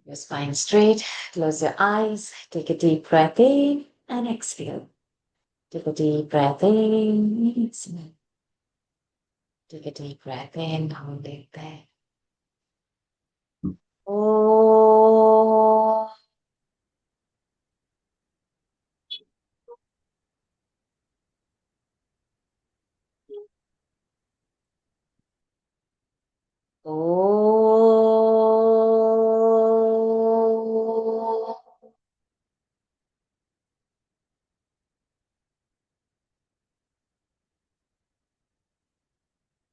Your spine straight, close your eyes, take a deep breath in and exhale. Take a deep breath in, exhale. Take a deep breath in, hold it there. Oh, oh,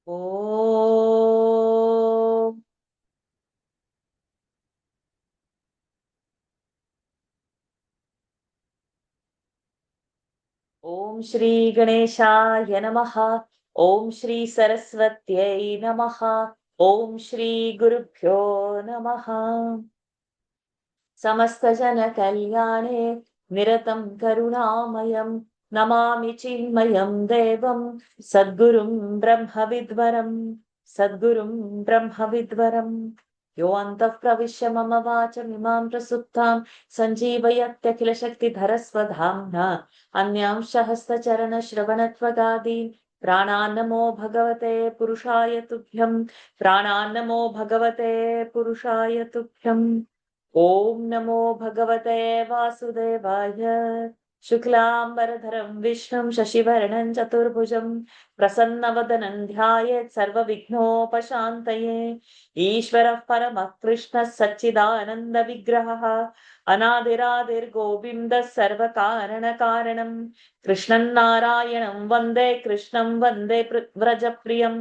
oh. ॐ श्री गणेशाय नमः। ॐ श्री सरस्वत्यै नमः। ॐ श्री गुरुभ्यो नमः। समस्तजनकल्याणे निरतं करुणामयं नमामि चिन्मयं देवं सद्गुरुं ब्रह्मविद्वरं सद्गुरुं ब्रह्मविद्वरम् यो अन्तः प्रविश्य मम वाचमिमां प्रसुप्तां सञ्जीवयत्यखिलशक्तिधरस्वधाम्ना अन्यांशः हस्तचरणश्रवणत्वगादीन् प्राणान्नमो भगवते पुरुषाय तुभ्यं प्राणान्नमो भगवते पुरुषाय तुभ्यम् ॐ नमो भगवते वासुदेवाय शुक्लाम्बरधरं विष्णुं शशिवर्णं चतुर्भुजं प्रसन्नवदनं ध्यायेत् सर्वविघ्नोपशान्तये ईश्वरः परमः कृष्णः सच्चिदानन्दविग्रहः अनादिरादिर्गोविन्दः सर्वकारणकारणं कृष्णं नारायणं वन्दे कृष्णं वन्दे व्रजप्रियं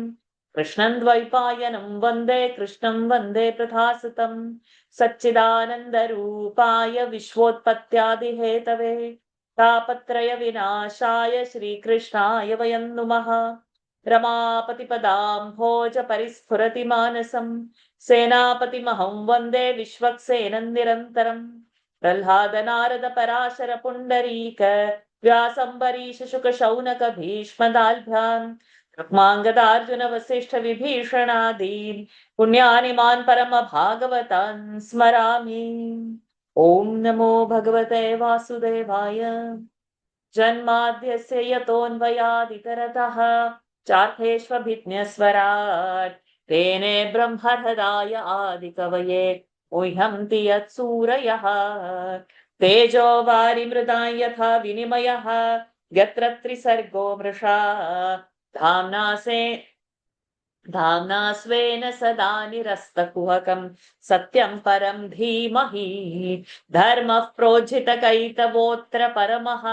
कृष्णं द्वैपायनं वन्दे कृष्णं वन्दे प्रथासुतम् सच्चिदानन्दरूपाय विश्वोत्पत्त्यादिहेतवे तापत्रय विनाशाय श्रीकृष्णाय वयं नुमः। रमापतिपदां भोज परिस्फुरति मानसं सेनापतिमहं वन्दे विश्वक्सेनं निरन्तरम् प्रह्लादनारद पराशर पुण्डरीक व्यासम्बरीश शुक शौनक भीष्मदाल्भ्यान् रुक्माङ्गदार्जुन वसिष्ठ विभीषणादीन् पुण्यानिमान् परम भागवतान् स्मरामि। ॐ नमो भगवते वासुदेवाय जन्माद्यस्य यतोऽन्वयादितरतः चार्थेष्वभिज्ञस्वराट् तेने ब्रह्महृदाय आदिकवये मुह्यन्ति यत्सूरयः तेजो वारिमृदां यथा विनिमयः यत्र त्रिसर्गो मृषा धाम्ना स्वेन सदा निरस्तकुहकं सत्यं परं धीमहि धर्मः प्रोज्झितकैतवोऽत्र परमः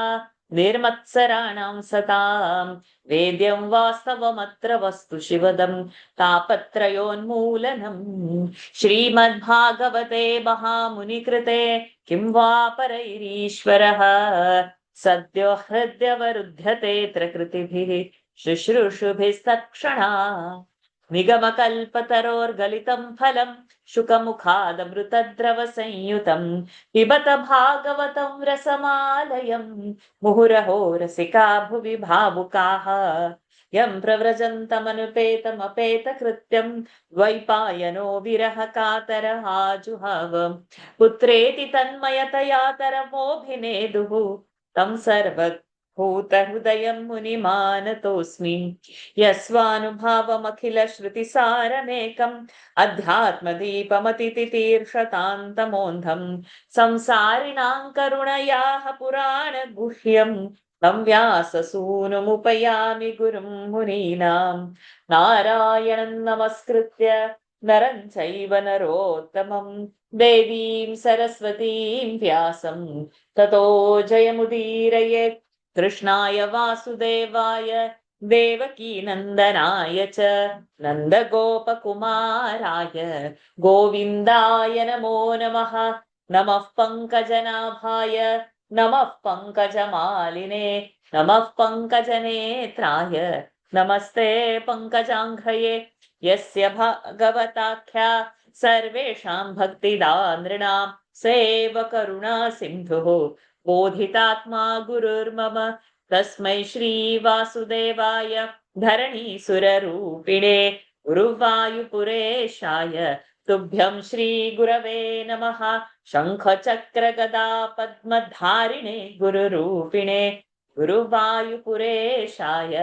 निर्मत्सराणां सतां वेद्यं वास्तवमत्र वस्तु शिवदं तापत्रयोन्मूलनम् श्रीमद्भागवते महामुनिकृते किं वा परैरीश्वरः सद्यो हृद्यवरुध्यते प्रकृतिभिः शुश्रूषुभिस्तत्क्षणा निगमकल्पतरोर्गलितं फलं शुकमुखादमृतद्रवसंयुतं पिबत भागवतं रसमालयं मुहुरहो रसिका भुवि भावुकाः यं प्रव्रजन्तमनुपेतमपेतकृत्यं द्वैपायनो विरह कातरः आजुहाव पुत्रेति तन्मयतया तरमोऽभिनेदुः तं सर्वभूतहृदयं मुनिमानतोऽस्मि यस्वानुभावमखिलश्रुतिसारमेकम् अध्यात्मदीपमतितितीर्षतान्तमोऽन्धम् संसारिणां करुणयाः पुराणगुह्यम् तं व्याससूनुमुपयामि गुरुं मुनीनां नारायणं नमस्कृत्य नरं चैव नरोत्तमं देवीं सरस्वतीं व्यासं ततो जयमुदीरयेत् कृष्णाय वासुदेवाय देवकी नन्दनाय च नन्दगोपकुमाराय गोविन्दाय नमो नमः। नमः पङ्कजनाभाय नमः पङ्कजमालिने नमः पङ्कजनेत्राय नमस्ते पङ्कजाङ्घ्रये यस्य भगवताख्या सर्वेषां भक्तिदानृणां सेव करुणा सिन्धुः बोधितात्मा गुरुर्मम तस्मै श्री वासुदेवाय धरणीसुररूपिणे गुरुवायुपुरेशाय तुभ्यं श्रीगुरवे नमः शङ्खचक्रगदा पद्मधारिणे गुरुरूपिणे गुरुवायुपुरेशाय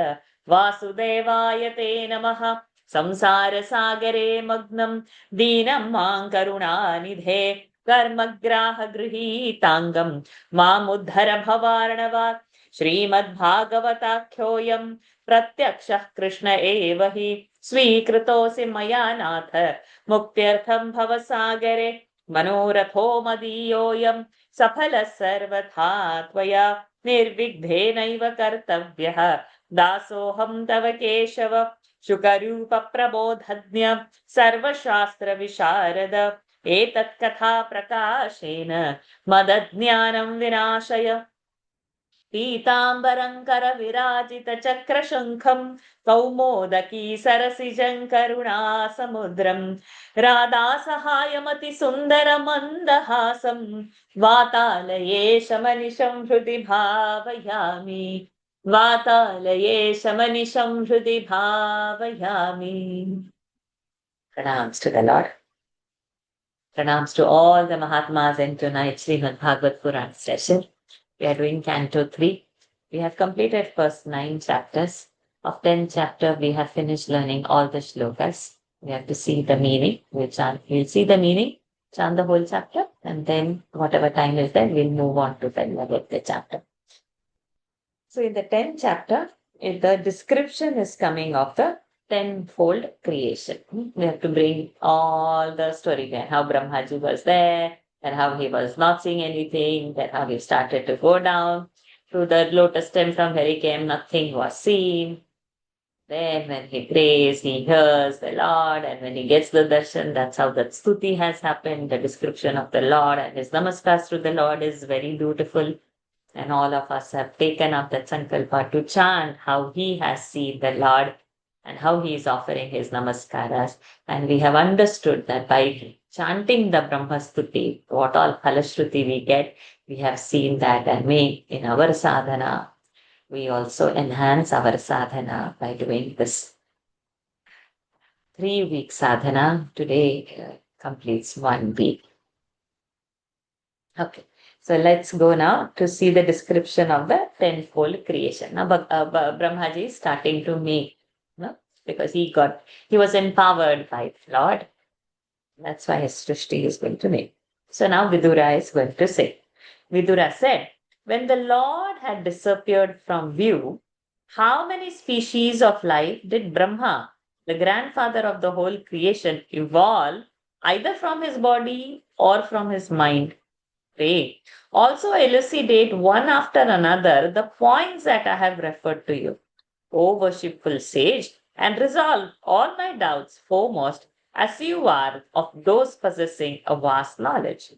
वासुदेवाय ते नमः संसारसागरे मग्नं दीनं मां करुणानिधे कर्मग्राहगृहीताङ्गं मामुद्धर भवार्णवात् श्रीमद्भागवताख्योऽयं प्रत्यक्षः कृष्ण एव हि स्वीकृतोऽसि मया नाथ मुक्त्यर्थं भवसागरे मनोरथो मदीयोऽयं सफलः सर्वथा त्वया निर्विघ्नेनैव कर्तव्यः दासोऽहं तव केशव शुकरूपप्रबोधज्ञ सर्वशास्त्रविशारद एतत्कथा प्रकाशेन मदज्ञानं विनाशय पीताम्बरं करविराजितचक्रशङ्खं कौमोदकी सरसिजं करुणासमुद्रं राधासहायमतिसुन्दरमन्दहासं वातालये शमनिशं हृदि भावयामि वातालये शमनिशं हृदि भावयामि. Pranams to the Lord. Pranams to all the Mahatmas in tonight's Srimad Bhagavad Puran session. We are doing Canto 3. We have completed first 9 chapters. Of 10 chapter, we have finished learning all the shlokas. We have to see the meaning. We'll see the meaning, chant the whole chapter, and then whatever time is there, we'll move on to the 11th chapter. So in the 10th chapter, the description is coming of the tenfold creation. We have to bring all the story there, how Brahmaji was there, and how he was not seeing anything, then how he started to go down to the lotus stem from where he came, nothing was seen. Then when he prays, he hears the Lord, and when he gets the darshan, that's how that stuti has happened. The description of the Lord and his namaskars to the Lord is very beautiful. And all of us have taken up that sankalpa to chant how he has seen the Lord and how he is offering his namaskaras. And we have understood that by chanting the Brahmastuti, what all Phalashruti we get, we have seen that, and may in our sadhana, we also enhance our sadhana by doing this 3-week sadhana. Today completes 1 week. Okay. So let's go now to see the description of the tenfold creation. Now Brahmaji is starting to make, because he was empowered by the Lord. That's why his Srishti is going to make. So now Vidura is going to say. Vidura said, when the Lord had disappeared from view, how many species of life did Brahma, the grandfather of the whole creation, evolve either from his body or from his mind? Also elucidate one after another the points that I have referred to you, O worshipful sage, and resolve all my doubts foremost, as you are of those possessing a vast knowledge.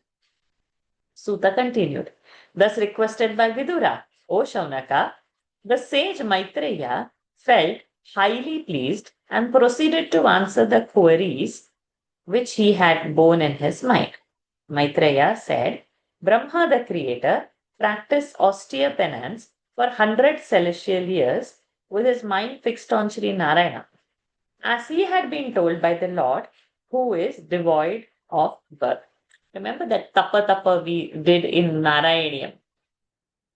Suta continued, thus requested by Vidura, O Shaunaka, the sage Maitreya felt highly pleased and proceeded to answer the queries which he had borne in his mind. Maitreya said, Brahma the creator practiced austere penance for 100 celestial years with his mind fixed on Sri Narayana, as he had been told by the Lord, who is devoid of birth. Remember that tapa we did in Narayaniam.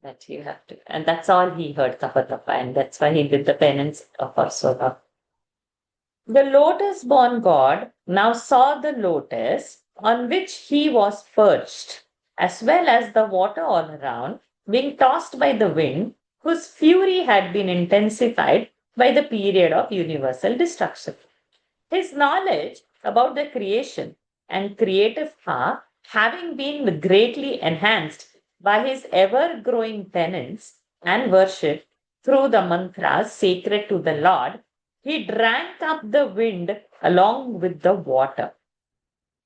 That you have to, and that's all he heard, tapa, and that's why he did the penance of Arsova. The lotus-born god now saw the lotus on which he was perched, as well as the water all around, being tossed by the wind, whose fury had been intensified by the period of universal destruction. His knowledge about the creation and creative power having been greatly enhanced by his ever-growing penance and worship through the mantras sacred to the Lord, he drank up the wind along with the water.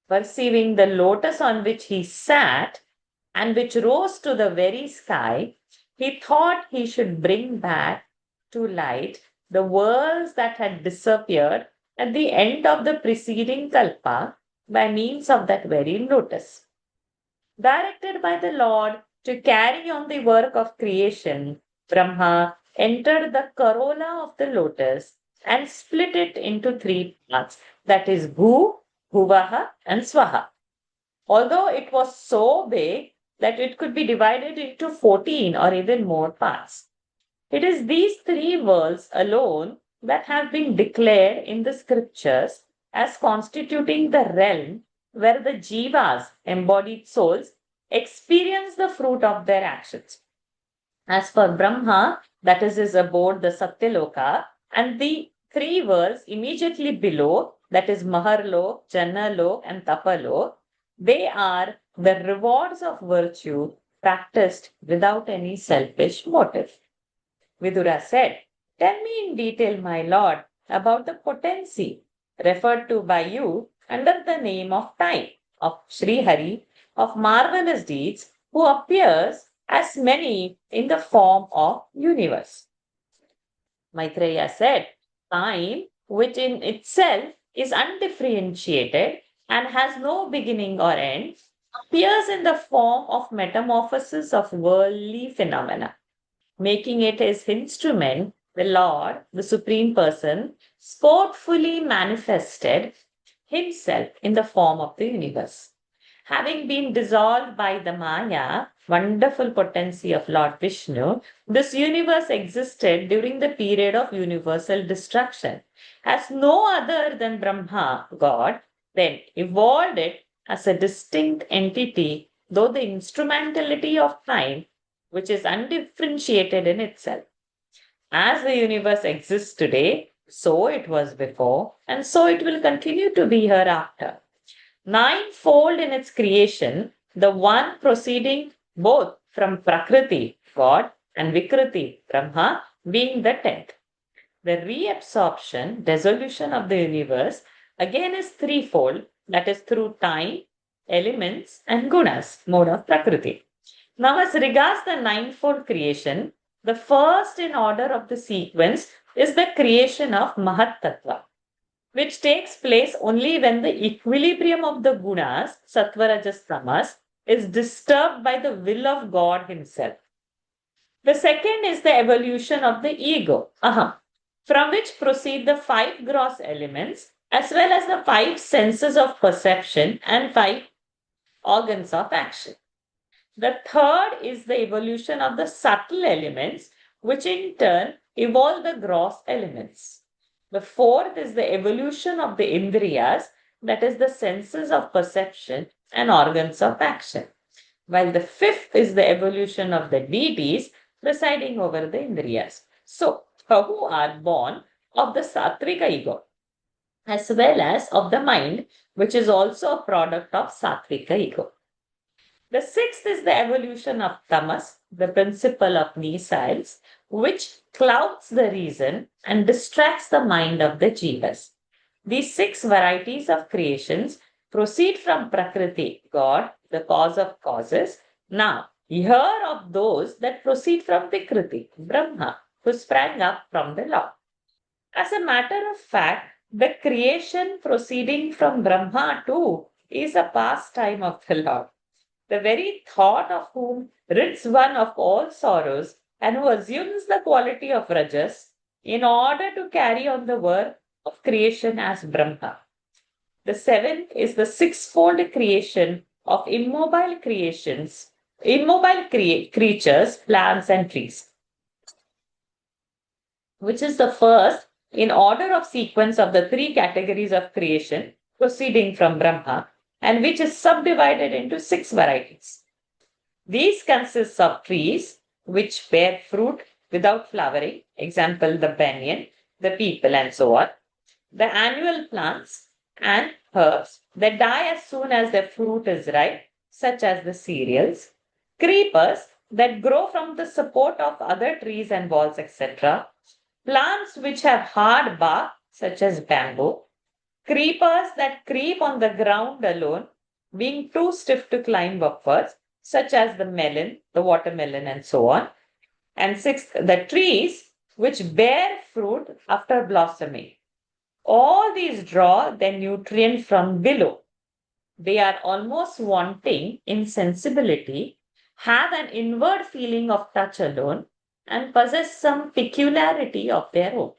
Perceiving the lotus on which he sat and which rose to the very sky, he thought he should bring back to light the worlds that had disappeared at the end of the preceding kalpa by means of that very lotus. Directed by the Lord to carry on the work of creation, Brahma entered the corolla of the lotus and split it into 3 parts, that is, Bhu, Bhuvaha, and Swaha. Although it was so big that it could be divided into 14 or even more parts. It is these three worlds alone that have been declared in the scriptures as constituting the realm where the jivas, embodied souls, experience the fruit of their actions. As for Brahma, that is his abode, the Satyaloka, and the three worlds immediately below, that is Maharlok, Jannalok, and Tapalok, they are the rewards of virtue practiced without any selfish motive. Vidura said, "Tell me in detail, my lord, about the potency referred to by you under the name of time, of Sri Hari, of marvelous deeds, who appears as many in the form of universe." Maitreya said, "Time, which in itself is undifferentiated and has no beginning or end, appears in the form of metamorphosis of worldly phenomena, making it his instrument, the Lord, the Supreme Person, sportfully manifested himself in the form of the universe. Having been dissolved by the Maya, wonderful potency of Lord Vishnu, this universe existed during the period of universal destruction. As no other than Brahma, God, then evolved it as a distinct entity, though the instrumentality of time, which is undifferentiated in itself. As the universe exists today, so it was before, and so it will continue to be hereafter. Ninefold in its creation, the one proceeding both from Prakriti, God, and Vikriti, Brahma, being the tenth. The reabsorption, dissolution of the universe again is threefold, that is through time, elements, and gunas, mode of Prakriti. Now, as regards the ninefold creation, the first in order of the sequence is the creation of Mahat Tattva, which takes place only when the equilibrium of the gunas, sattva, rajas, tamas, is disturbed by the will of God Himself. The second is the evolution of the ego, aham, from which proceed the five gross elements as well as the five senses of perception and five organs of action. The third is the evolution of the subtle elements, which in turn evolve the gross elements. The fourth is the evolution of the indriyas, that is, the senses of perception and organs of action. While the fifth is the evolution of the deities presiding over the indriyas. So, who are born of the Satvika ego, as well as of the mind, which is also a product of Satvika ego. The sixth is the evolution of tamas, the principle of missiles, which clouds the reason and distracts the mind of the jivas. These six varieties of creations proceed from Prakriti, God, the cause of causes. Now, hear of those that proceed from Vikriti, Brahma, who sprang up from the Lord. As a matter of fact, the creation proceeding from Brahma too is a pastime of the Lord, the very thought of whom rids one of all sorrows and who assumes the quality of Rajas in order to carry on the work of creation as Brahma. The seventh is the sixfold creation of creatures, plants, and trees, which is the first in order of sequence of the three categories of creation proceeding from Brahma, and which is subdivided into six varieties. These consist of trees which bear fruit without flowering, example the banyan, the peepal, and so on. The annual plants and herbs that die as soon as their fruit is ripe, such as the cereals. Creepers that grow from the support of other trees and walls, etc. Plants which have hard bark, such as bamboo. Creepers that creep on the ground alone, being too stiff to climb upwards, such as the melon, the watermelon, and so on. And sixth, the trees which bear fruit after blossoming. All these draw their nutrient from below. They are almost wanting in sensibility, have an inward feeling of touch alone, and possess some peculiarity of their own.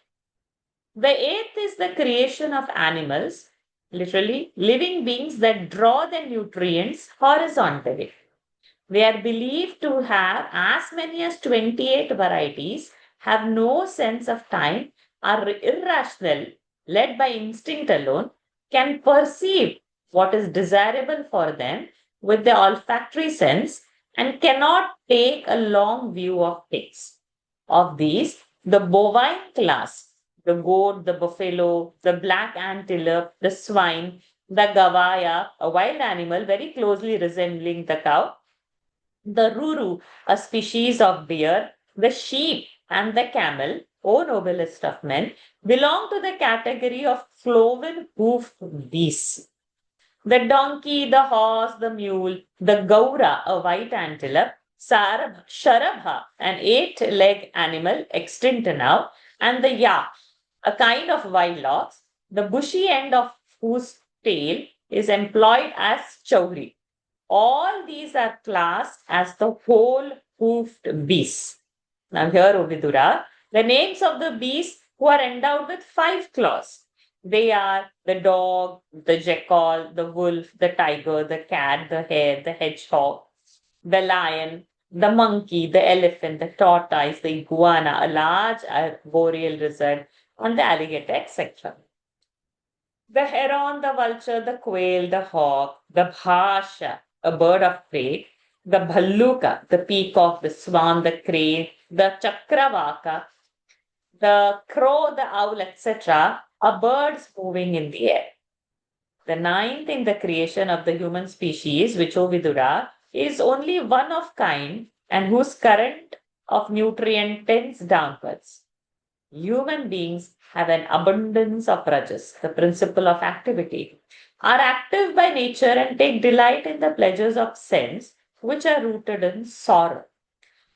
The eighth is the creation of animals, literally living beings that draw the nutrients horizontally. They are believed to have as many as 28 varieties, have no sense of time, are irrational, led by instinct alone, can perceive what is desirable for them with the olfactory sense, and cannot take a long view of things. Of these, the bovine class, the goat, the buffalo, the black antelope, the swine, the gavaya, a wild animal very closely resembling the cow, the ruru, a species of deer, the sheep, and the camel, O noblest of men, belong to the category of cloven hoofed beasts. The donkey, the horse, the mule, the gaura, a white antelope, sharabha, an eight-legged animal extinct now, and the yak, a kind of wild ox, the bushy end of whose tail is employed as chowri. All these are classed as the whole hoofed beasts. Now, here, Ovidura, the names of the beasts who are endowed with five claws. They are the dog, the jackal, the wolf, the tiger, the cat, the hare, the hedgehog, the lion, the monkey, the elephant, the tortoise, the iguana, a large arboreal lizard, and the alligator, etc. The heron, the vulture, the quail, the hawk, the bhasha, a bird of prey, the bhalluka, the peacock, the swan, the crane, the chakravaka, the crow, the owl, etc., are birds moving in the air. The ninth in the creation of the human species, which Vidura, is only one of kind and whose current of nutrient tends downwards. Human beings have an abundance of rajas, the principle of activity, are active by nature and take delight in the pleasures of sense, which are rooted in sorrow.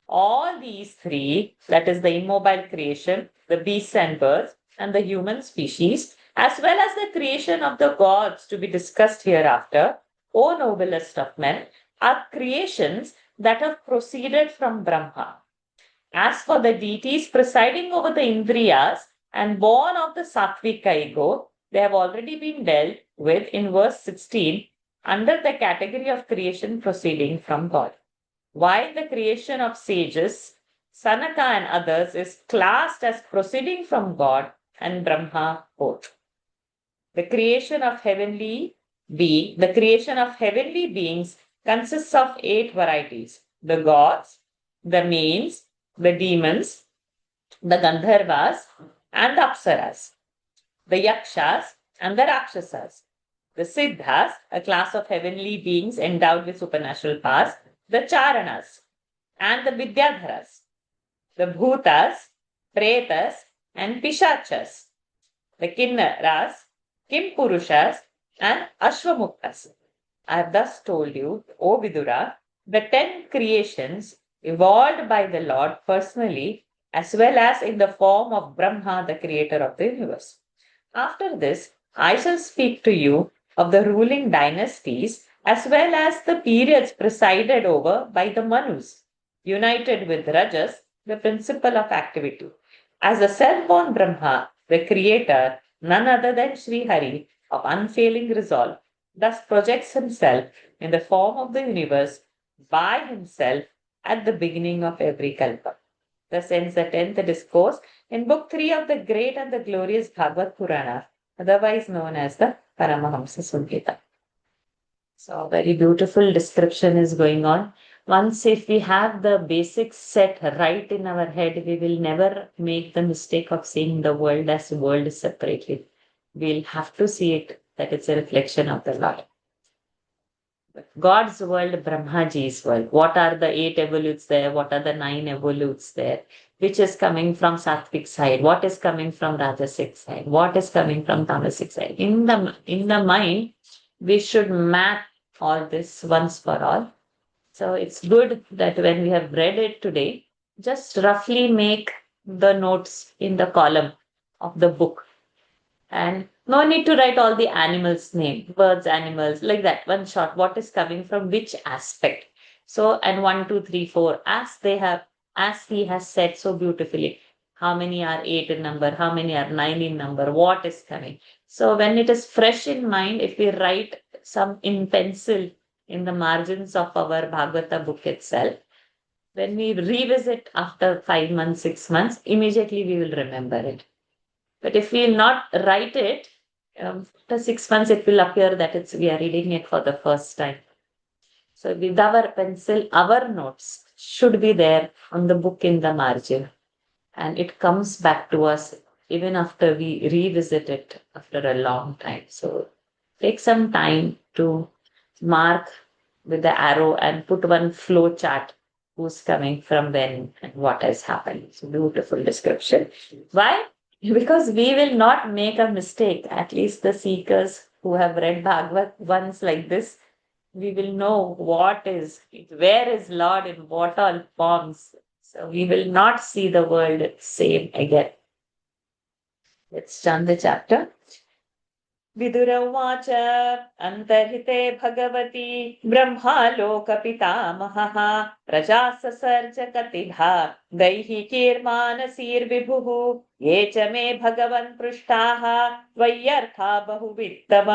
All these three, that is the immobile creation, the beasts and birds, and the human species, as well as the creation of the gods to be discussed hereafter, O noblest of men, are creations that have proceeded from Brahma. As for the deities presiding over the Indriyas and born of the Sattvika ego, they have already been dealt with in verse 16 under the category of creation proceeding from God. While the creation of sages, Sanaka and others is classed as proceeding from God and Brahma both. The creation of the creation of heavenly beings consists of 8 varieties: the gods, the mains, the demons, the Gandharvas, and the Apsaras, the Yakshas, and the Rakshasas, the Siddhas, a class of heavenly beings endowed with supernatural powers, the Charanas, and the Vidyadharas, the Bhutas, Pretas, and Pishachas, the Kinnaras, Kimpurushas, and Ashwamuktas. I have thus told you, O Vidura, the 10 creations evolved by the Lord personally, as well as in the form of Brahma, the creator of the universe. After this, I shall speak to you of the ruling dynasties as well as the periods presided over by the Manus, united with Rajas, the principle of activity. As the self-born Brahma, the creator, none other than Sri Hari, of unfailing resolve, thus projects himself in the form of the universe by himself at the beginning of every kalpa. Thus ends the 10th discourse in Book 3 of the great and the glorious Bhagavad Purana, otherwise known as the Paramahamsa Samhita. So, a very beautiful description is going on. Once, if we have the basics set right in our head, we will never make the mistake of seeing the world as world separately. We'll have to see it that it's a reflection of the Lord. God's world, Brahmaji's world. What are the 8 evolutes there? What are the 9 evolutes there? Which is coming from Sattvic side? What is coming from Rajasic side? What is coming from Tamasic side? In the mind, we should map all this once for all. So it's good that when we have read it today, just roughly make the notes in the column of the book. And no need to write all the animals' name, birds, animals, like that. One shot, what is coming from which aspect. So, and 1, 2, 3, 4, as he has said so beautifully, how many are 8 in number, how many are 9 in number, what is coming. So when it is fresh in mind, if we write some in pencil in the margins of our Bhagavata book itself, when we revisit after 5 months, 6 months, immediately we will remember it. But if we will not write it, after 6 months, it will appear that we are reading it for the first time. So with our pencil, our notes should be there on the book in the margin. And it comes back to us even after we revisit it after a long time. So take some time to mark with the arrow and put one flow chart who's coming from when and what has happened. It's a beautiful description. Why? Because we will not make a mistake. At least the seekers who have read Bhagavad once like this, we will know where is Lord in what all forms. So we will not see the world same again. Let's turn the chapter. विदुरवाच अन्तर्हिते भगवती ब्रह्मालोकपितामहः प्रजाससर्ज कतिधा दैहिकीर्मानसीर्विभुः ये च मे भगवन् पृष्टाः त्वय्यर्था बहुवित्तम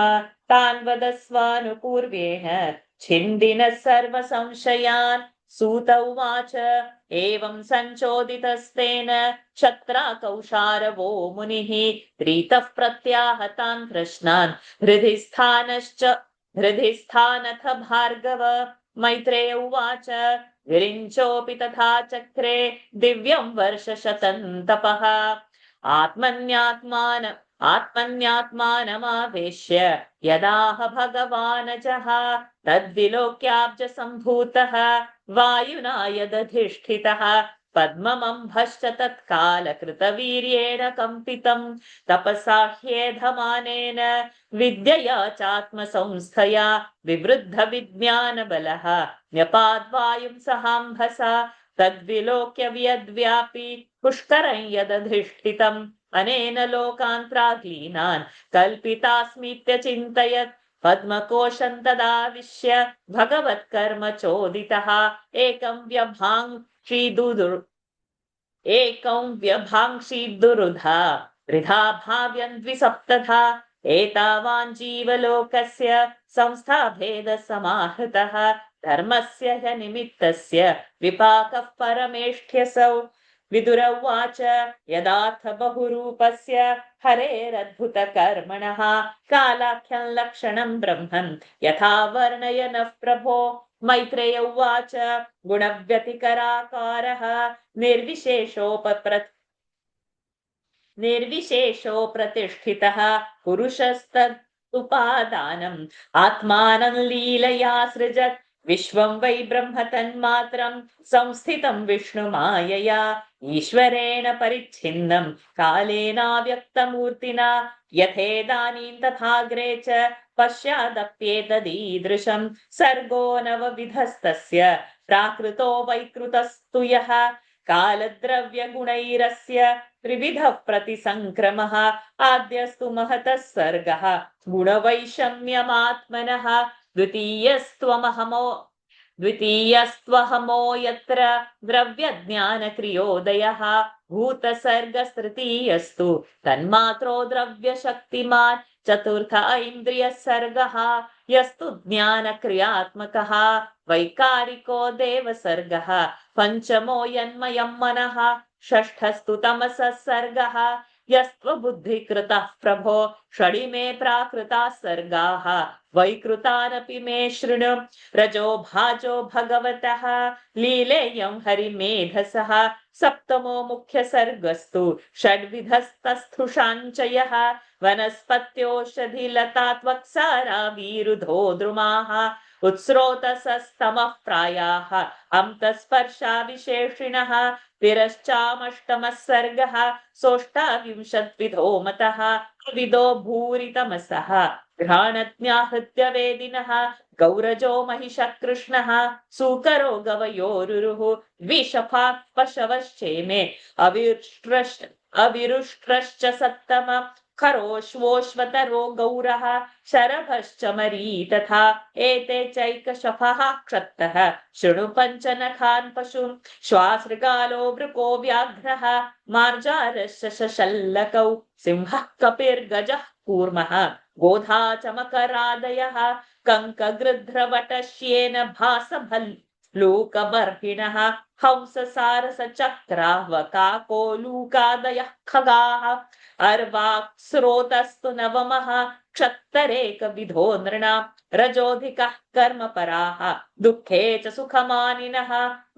तान् वदस्वानुपूर्वेण छिन्दिनः सर्वसंशयान् सूत उवाच एवं सञ्चोदितस्तेन क्षत्राकौशारवो मुनिः प्रीतः प्रत्याहतान् प्रश्नान् हृदि स्थानथ भार्गव मैत्रेय उवाच विरिञ्चोऽपि तथा चक्रे दिव्यं वर्षशतं तपः आत्मन्यात्मानमावेश्य यदाह भगवानजः तद्विलोक्याब्ज सम्भूतः वायुना यदधिष्ठितः पद्ममम्भश्च तत्कालकृतवीर्येण कम्पितं तपसा ह्येधमानेन विद्यया चात्मसंस्थया विवृद्धविज्ञानबलः न्यपाद्वायुं सहाम्भसा तद्विलोक्य यद्व्यापि पुष्करं यदधिष्ठितम् अनेन लोकान् प्राग्लीनान् कल्पितास्मीत्यचिन्तयत् पद्मकोशं तदाविश्य भगवत्कर्म चोदितः एकं व्यभाङ्क्षीदुरुधा त्रिधा भाव्यं द्विसप्तधा एतावान् जीवलोकस्य संस्थाभेदसमाहृतः धर्मस्य ह्यनिमित्तस्य विपाकः परमेष्ठ्यसौ विदुर उवाच यदाथ बहुरूपस्य हरेरद्भुतकर्मणः कालाख्यं लक्षणं ब्रह्मन् यथा वर्णयनः प्रभो मैत्रेय उवाच गुणव्यतिकराकारः निर्विशेषोप्रतिष्ठितः पुरुषस्तदुपादानम् आत्मानं लीलया सृजत् विश्वं वै ब्रह्म तन्मात्रं संस्थितं विष्णुमायया ईश्वरेण परिच्छिन्नं कालेनाव्यक्तमूर्तिना यथेदानीं तथाग्रे च पश्चादप्येतदीदृशं सर्गो नवविधस्तस्य प्राकृतो वैकृतस्तु यः कालद्रव्यगुणैरस्य त्रिविधः प्रतिसङ्क्रमः आद्यस्तु महतः सर्गः गुणवैषम्यमात्मनः द्वितीयस्त्वहमो यत्र द्रव्यज्ञानक्रियोदयः भूतसर्गस्तृतीयस्तु तन्मात्रो द्रव्यशक्तिमान् चतुर्थ ऐन्द्रियसर्गः यस्तु ज्ञानक्रियात्मकः वैकारिको देवसर्गः पञ्चमो यन्मयं मनः षष्ठस्तु तमसः सर्गः यस्त्वबुद्धिकृतः प्रभो षडिमे प्राकृताः सर्गाः वैकृतानपि मे शृणु रजो भाजो भगवतः लीलेयं हरिमेधसः सप्तमो मुख्यसर्गस्तु षड्विधस्तस्थुषाञ्चयः वनस्पत्योषधिलता त्वक्सारा वीरुधो द्रुमाः उत्स्रोतसस्तमः प्रायाः अन्तःस्पर्शा विशेषिणः तिरश्चामष्टमः सर्गः सोऽष्टाविंशद्विधो मतः विदो भूरितमसः घ्राणज्ञाहृत्य वेदिनः गौरजो महिषः कृष्णः सूकरो गवयोरुरुः द्विषफाः पशवश्चेमे अविरुष्ट्रश्च सप्तमः खरोश्वोश्वतरो गौरः शरभश्च मरी तथा एते चैकशफः क्षत्तः शृणु पञ्चनखान् पशुं श्वासृगालो वृको व्याघ्रः मार्जारश्च शशल्लकौ सिंहः कपिर्गजः कूर्मः गोधा च मकरादयः कङ्कगृध्रवटश्येन भासभल्लूकबर्हिणः हंससारसचक्रावकाकोलूकादयः खगाः अर्वाक्स्रोतस्तु नवमः क्षत्तरेकविधो नृणाम् रजोऽधिकः कर्मपराः दुःखे च सुखमानिनः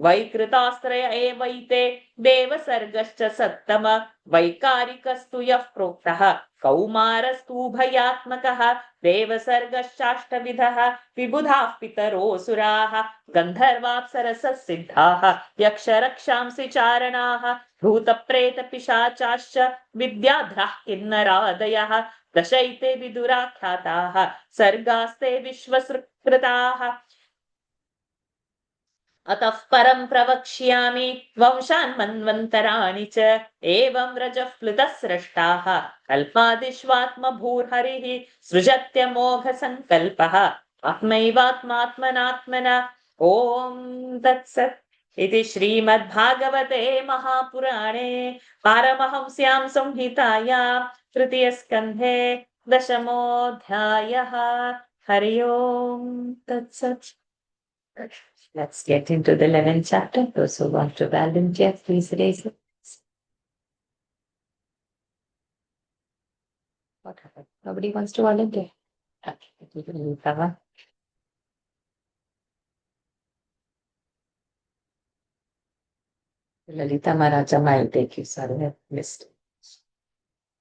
वैकृतास्त्रय एवैते देवसर्गश्च सत्तम वैकारिकस्तु यः प्रोक्तः कौमारस्तुभयात्मकः देवसर्गश्चाष्टविधः विबुधाः पितरोऽसुराः गन्धर्वाप्सरससिद्धाः यक्षरक्षांसि चारणाः भूतप्रेतपिशाचाश्च विद्याध्राः किन्नरादयः दशैते विदुराख्याताः सर्गास्ते विश्वसृक्कृताः अतः परं प्रवक्ष्यामि वंशान् मन्वन्तराणि च एवं रजः प्लुतस्रष्टाः कल्पादिष्वात्मभूर्हरिः सृजत्यमोघसङ्कल्पः आत्मैवात्मात्मनात्मना ॐ तत्सत् इति श्रीमद्भागवते महापुराणे पारमहंस्यां संहितायां तृतीयस्कन्धे दशमोऽध्यायः हरि ओम् तत्सत् Let's get into the 11th chapter. Those who want to volunteer, please raise your hands. What happened? Nobody wants to volunteer. Okay, we will cover. Lalita Maharaja might take you, sorry, I missed.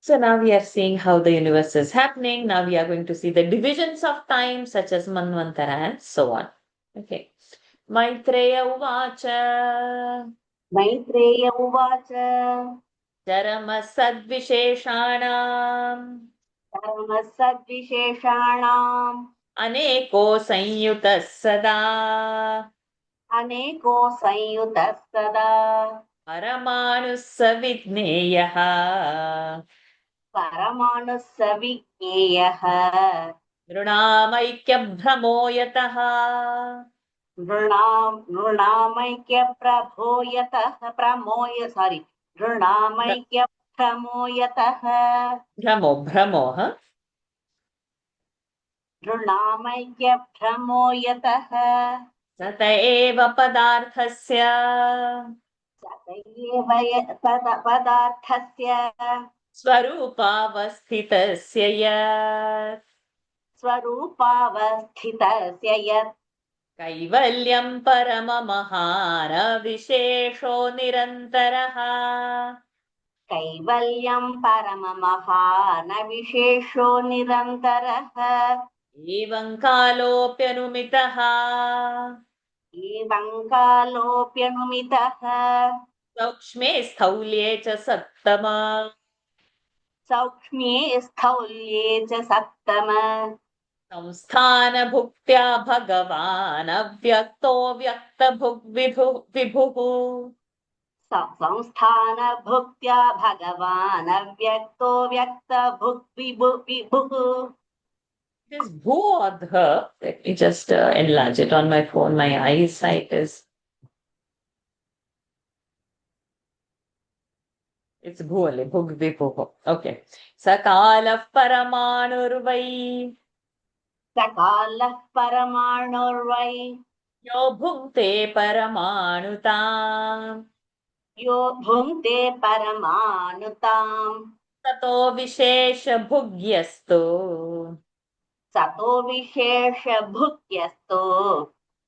So now we are seeing how the universe is happening. Now we are going to see the divisions of time, such as Manvantara and so on. Okay. Maitreya Uvacha. Maitreya उवाच चरमसद्विशेषाणाम् धर्मसद्विशेषाणाम् अनेको संयुतः सदा अनेको संयुतः सदा परमाणुः स विज्ञेयः परमाणुः स विज्ञेयः नृणामैक्यभ्रमो यतः नृणामैक्यप्रभो यतः नृणामैक्यभ्रमो यतः नृणामैक्यभ्रमो यतः सत एव पदार्थस्य पदार्थस्य स्वरूपावस्थितस्य यत् स्वरूपावस्थितस्य यत् कैवल्यं परममहानविशेषो निरन्तरः कैवल्यं परममहानविशेषो निरन्तरः एवं कालोऽप्यनुमितः एवं कालोऽप्यनुमितः सौक्ष्मे स्थौल्ये च सत्तम सौक्ष्म्ये स्थौल्ये च सत्तम संस्थानभुक्त्या भगवान् अव्यक्तो व्यक्तभुग्विभुः संस्थानभुक्त्या भगवान् अव्यक्तो व्यक्तभुग्विभुः This bhu or dha, let me just enlarge it on my phone. My eyesight is. It's bhu only, bhug vibhu. Okay. Sakalah paramanurvai. सकालः परमाणुर्वै Yo bhukte paramanutam. यो भुङ्क्ते परमाणुताम् Tato vishesha bhugyastu. सतो विशेषभुक्यस्तो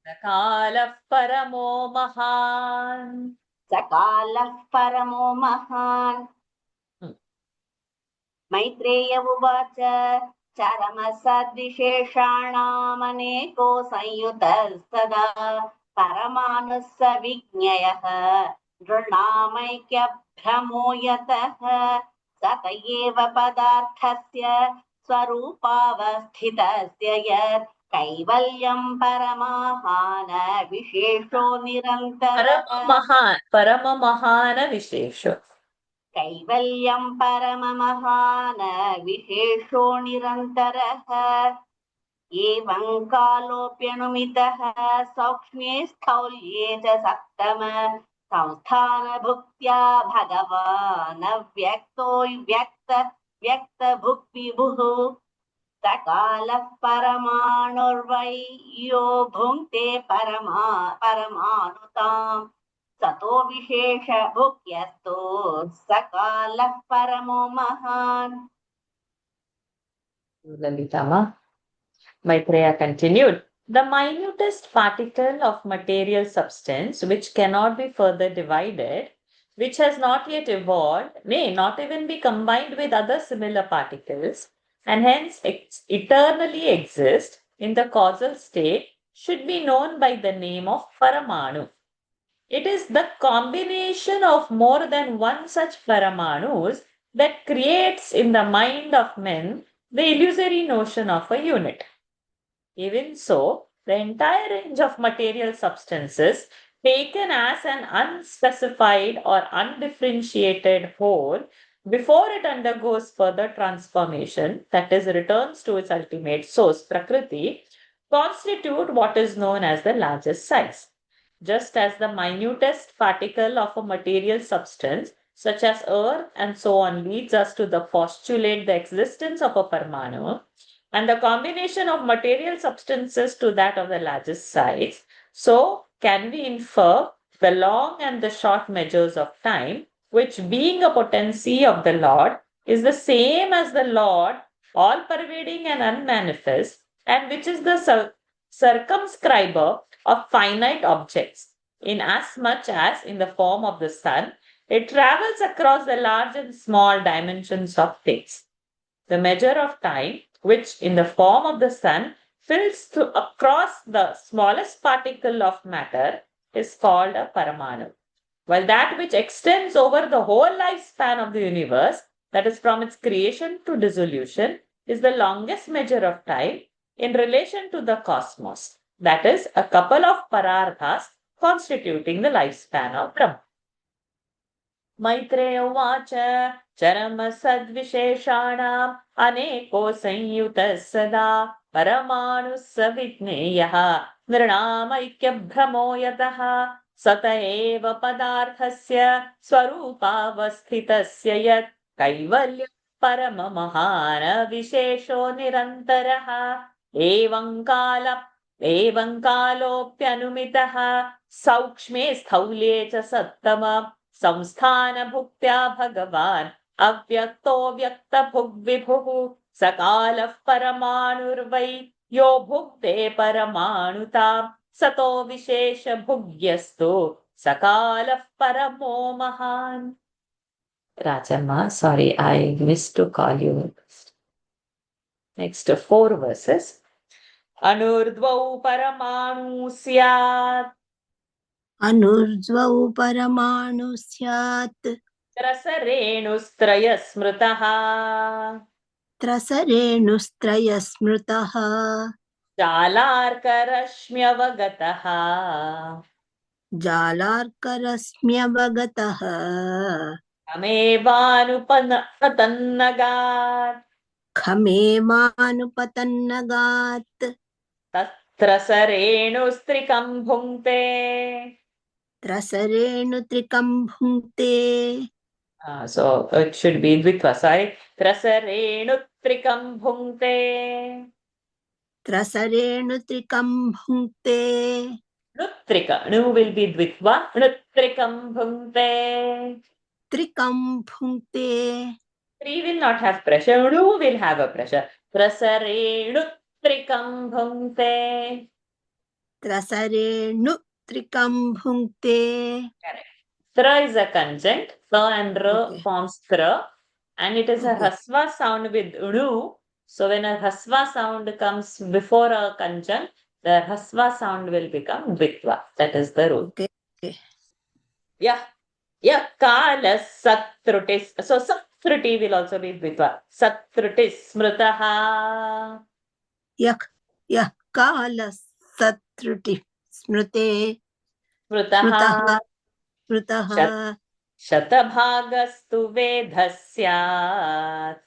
Sakalah paramo mahan. सकालः परमो महान् मैत्रेय उवाच चरमसद्विशेषाणामनेको संयुतः सदा परमाणुः स विज्ञेयः नृणामैक्यभ्रमो यतः सत एव पदार्थस्य स्वरूपावस्थितस्य यत् कैवल्यं परममहानविशेषो निरन्तरः परममहानविशेषो. कैवल्यं परममहानविशेषो निरन्तरः एवं कालोऽप्यनुमितः सौक्ष्म्ये स्थौल्ये च सप्तम संस्थानभुक्त्या भगवान् व्यक्तो व्यक्त व्यक्तभुक्विभुः सकालः परमाणुर्वै यो भुङ्क्ते परमाणुताम् सतो विशेषभुक्यस्तो सकालः परमो महान्. Lalitama. Maitreya continued. The minutest particle of material substance, which cannot be further divided, which has not yet evolved, may not even be combined with other similar particles, and hence eternally exist in the causal state, should be known by the name of Paramanu. It is the combination of more than one such Paramanus that creates in the mind of men the illusory notion of a unit. Even so, the entire range of material substances taken as an unspecified or undifferentiated whole before it undergoes further transformation, that is, returns to its ultimate source, Prakriti, constitute what is known as the largest size. Just as the minutest particle of a material substance, such as earth and so on, leads us to the postulate the existence of a Parmanu, and the combination of material substances to that of the largest size, so can we infer the long and the short measures of time, which being a potency of the Lord is the same as the Lord, all pervading and unmanifest, and which is the circumscriber of finite objects, inasmuch as in the form of the sun, it travels across the large and small dimensions of things. The measure of time, which in the form of the sun fills across the smallest particle of matter, is called a Paramanu. While that which extends over the whole lifespan of the universe, that is from its creation to dissolution, is the longest measure of time in relation to the cosmos. That is a couple of pararthas constituting the lifespan of Brahma. Maitreya Uvacha Charama Sadvisheshanam Aneko Sanyuta Sada Paramanu Savitneyaha Nirnamaikya Brahmo Yataha Sata Eva Padarthasya Swarupavasthitasya Yat Kaivalya Parama Mahana Vishesho Nirantaraha Evam Kalopyanumitaha Saukshme Sthaulye Cha Sattama संस्थानभुक्त्या भगवान् अव्यक्तो व्यक्तभुग्विभुः सकालः परमाणुर्वै यो भुक्ते परमाणुताम् सतो विशेषभुग्यस्तु सकालः परमो महान्. Rajamma, sorry, I missed to call you. Next 4 verses. Anurdvau paramanu syat अनुर्द्वौ परमाणु स्यात् रसरेणुस्त्रयः स्मृतः त्रसरेणुस्त्रयस्मृतः जालार्करश्म्यवगतः जालार्करश्म्यवगतः खमेवानुपतन्नगात् खमेवानुपतन्नगात् तत्रसरेणुस्त्रिकं भुङ्क्ते. त्रसरेणुत्रिकं भुङ्क्ते. So it should be dvitva, sorry. त्रसरेणुत्रिकं भुङ्क्ते. त्रसरेणुत्रिकं भुङ्क्ते. Nutrika, nu will be dvitva. Nutrikam bhunkte. त्रिकं भुङ्क्ते. 3 will not have pressure. Nu will have a pressure. Trasarenutrikam bhunkte. त्रसरेणुत्रिकं भुङ्क्ते. Correct. Tra is a conjunct. Tha and ra forms tra. And it is a hasva sound with nu. So when a hasva sound comes before a conjunct, the hasva sound will become dvitva. That is the rule. Okay. Yeah. Yeah. Kala satrutis. So satruti will also be dvitva. Satrutis smritaha. यः कालसत्रुटिः स्मृते Smritaha. स्मृतः शतभागस्तु वेदस्यात्.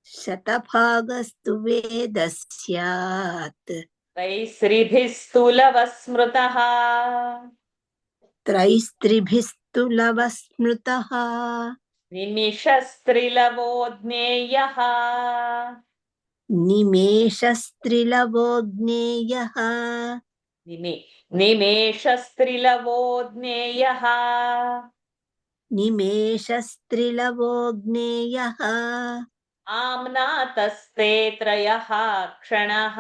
शतभागस्तु वेदस्यात् तैस्त्रिभिस्तुलवस्मृतः. त्रैस्त्रिभिस्तु लवस्मृतः निमिषस्त्रिलवो ज्ञेयः निमेषस्त्रिलवो ज्ञेयः निमेषस्त्रिलवो ज्ञेयः निमेषस्त्रिलवो ज्ञेयः आम्नातस्ते त्रयः क्षणः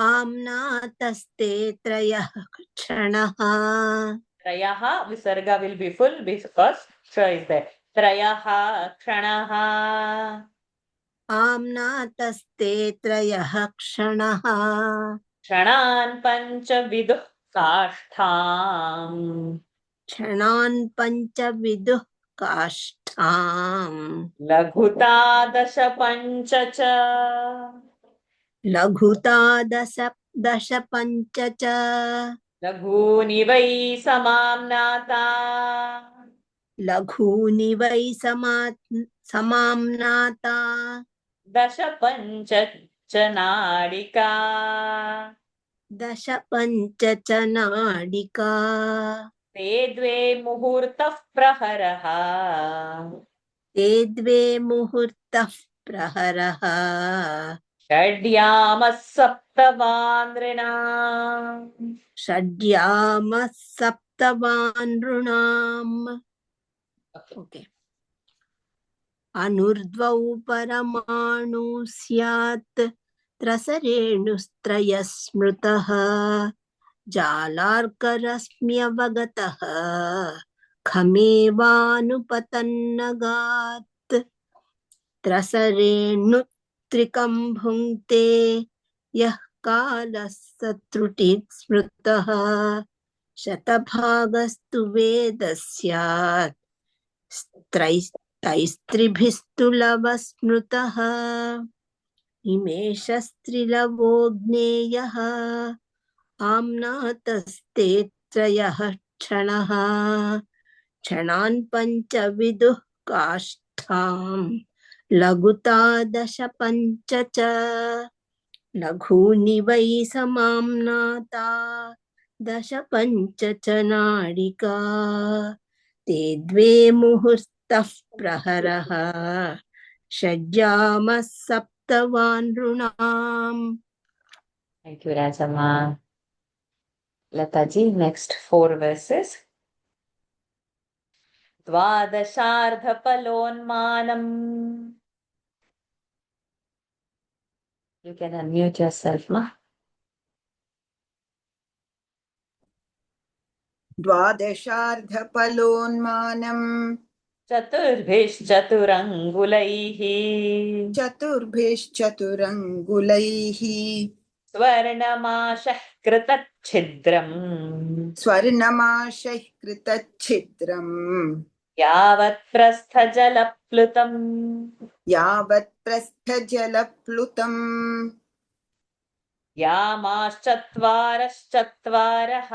आम्नातस्ते त्रयः क्षणः त्रयः visarga will be full because sh is there. त्रयः क्षणः आम्नातस्ते त्रयः क्षणः क्षणान् पञ्चविदुः काष्ठाम् क्षणान् पञ्चविदुः काष्ठाम् लघुता दश पञ्च च लघुता दश पञ्च च लघूनि वै समाम्नाता लघूनि वै समाम्नाता दश पञ्च च नाडिका दश पञ्च च नाडिका ते द्वे मुहूर्तः प्रहरः ते द्वे मुहूर्तः प्रहरः षड्यामः सप्तवानृणाम् षड्यामः सप्तवानृणाम् ओके अनूर्ध्वौ परमाणु स्यात् त्रसरेणुस्त्रयः स्मृतः जालार्करश्म्यवगतः खमेवानुपतन्नगात् त्रसरेणुत्रिकं भुङ्क्ते यः कालः स त्रुटिः स्मृतः शतभागस्तु वेदः स्यात् तैस्त्रिभिस्तु लवः स्मृतः निमेषस्त्रिलवो ज्ञेयः आम्नातस्ते त्रयः क्षणः क्षणान् पञ्चविदुः काष्ठाम् लघुता दश पञ्च च लघूनि वै समाम्नाता दश पञ्च च नाडिका ते द्वे मुहूर्तः प्रहरः षड्यामः सप्तवानृणाम् Thank you, Rajamma. Lataji, next 4 verses. द्वादशार्धफलोन्मानम्. You can unmute yourself, ma. द्वादशार्धफलोन्मानम् चतुर्भिश्चतुरङ्गुलैः चतुर्भिश्चतुरङ्गुलैः स्वर्णमाशः कृतच्छिद्रम् स्वर्णमाशैः कृतच्छिद्रम् यावत् प्रस्थजलप्लुतम् यावत् प्रस्थजलप्लुतम् यामाश्चत्वारश्चत्वारः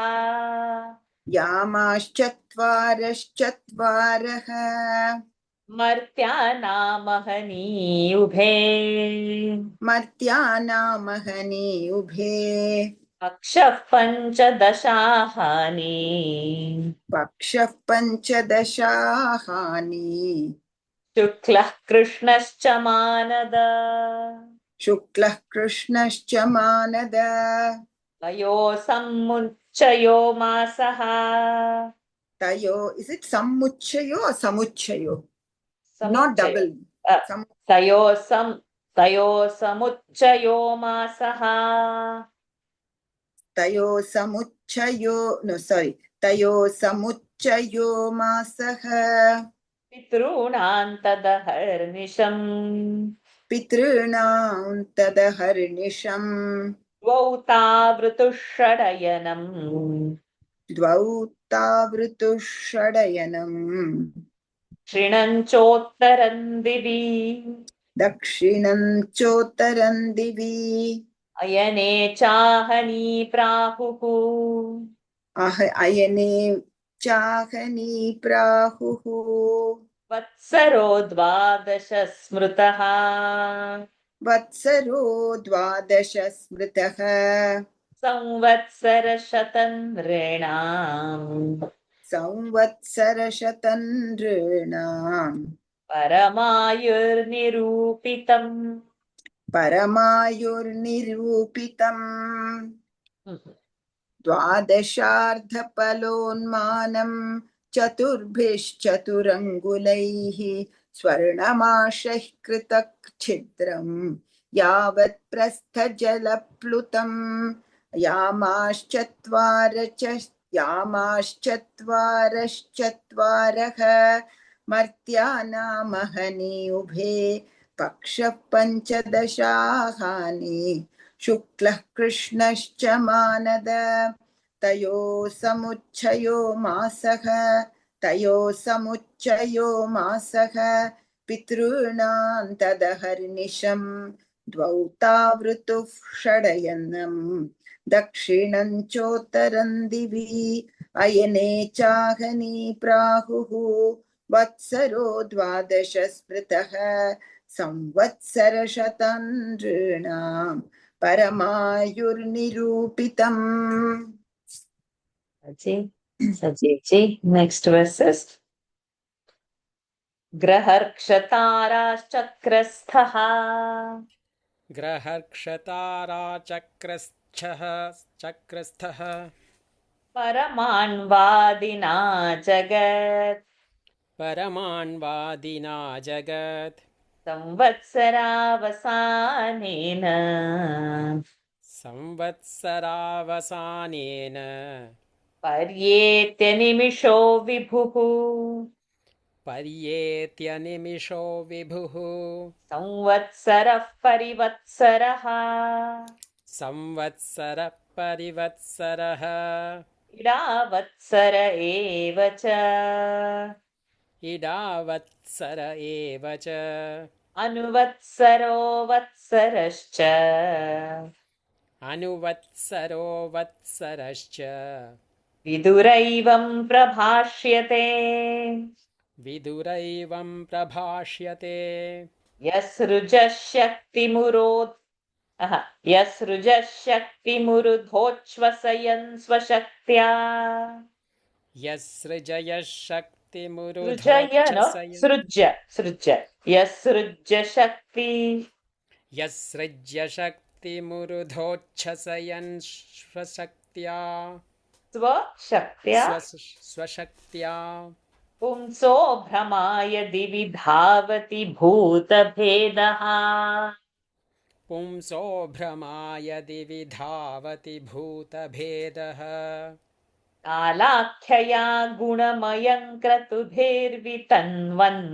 यामाश्चत्वारश्चत्वारः मर्त्यानामहनी उभे मर्त्यानामहनी उभे पक्षः पञ्चदशाहानि पक्षः पञ्चदशाहानि शुक्लः कृष्णश्च मानद शुक्लः कृष्णश्च मानद तयोः मासः तयो is it sammuchayo or samuchayo not समुच्चयो double Sam, तयोः समुच्चयो मासः tayo samuchayo no sorry tayo samuchayo masaha पितॄणां तदहर्निशम् पितॄणां तदहर्निशम् द्वौ तावृतुः षडयनम् द्वौ तावृतुः षडयनम् क्षिणञ्चोत्तरं दिवि दक्षिणं चोत्तरं दिवि अयने चाहनी प्राहुः अयने चाहनी प्राहुः वत्सरो द्वादश स्मृतः वत्सरो द्वादश स्मृतः संवत्सरशतं नृणाम् संवत्सरशतनृणाम् परमायुर्निरूपितम् परमायुर्निरूपितम् द्वादशार्धफलोन्मानं चतुर्भिश्चतुरङ्गुलैः स्वर्णमाशैः कृतच्छिद्रम् यावत् प्रस्थजलप्लुतम् यामाश्चत्वारश्चत्वारः मर्त्यानामहनि उभे पक्षः पञ्चदशाहानि शुक्लः कृष्णश्च मानद तयोः समुच्चयो मासः पितॄणां तदहर्निशं द्वौ तावृतुः षडयनम् दक्षिणं चोत्तरं दिवि अयने चाहनी प्राहुः वत्सरो द्वादश स्मृतः संवत्सरशतनृणाम् परमायुर्निरूपितम् Sajeev ji. Next verse is ग्रहर्क्षताराश्चक्रस्थः ग्रहर्क्षताराचक्रस्थः परमान्वादिना जगत् परमान्वादिना जगत् संवत्सरावसानेन संवत्सरावसानेन पर्येत्य निमिषो विभुः पर्येत्यनिमिषो विभुः संवत्सरः परिवत्सरः संवत्सरः परिवत्सरः इडावत्सर एव च इडावत्सर एव च अनुवत्सरो वत्सरश्च अनुवत्सरो वत्सरश्च विदुरैवं प्रभाष्यते विदुरैवं प्रभाष्यते यसृजः शक्तिमुरुधोच्छ्वसयन् स्वशक्त्या यस्सृजयः सृजय न शक्तिमुरुधोच्छ्वसयन् सृज्य यसृज्य शक्ति यस्सृज्य शक्तिमुरुधोच्छ्वसयन् स्वशक्त्या स्वशक्त्या पुंसो भ्रमाय दिवि धावति भूतभेदः पुंसो भ्रमाय दिवि धावति भूतभेदः कालाख्यया गुणमयं क्रतुभिर्वितन्वन्.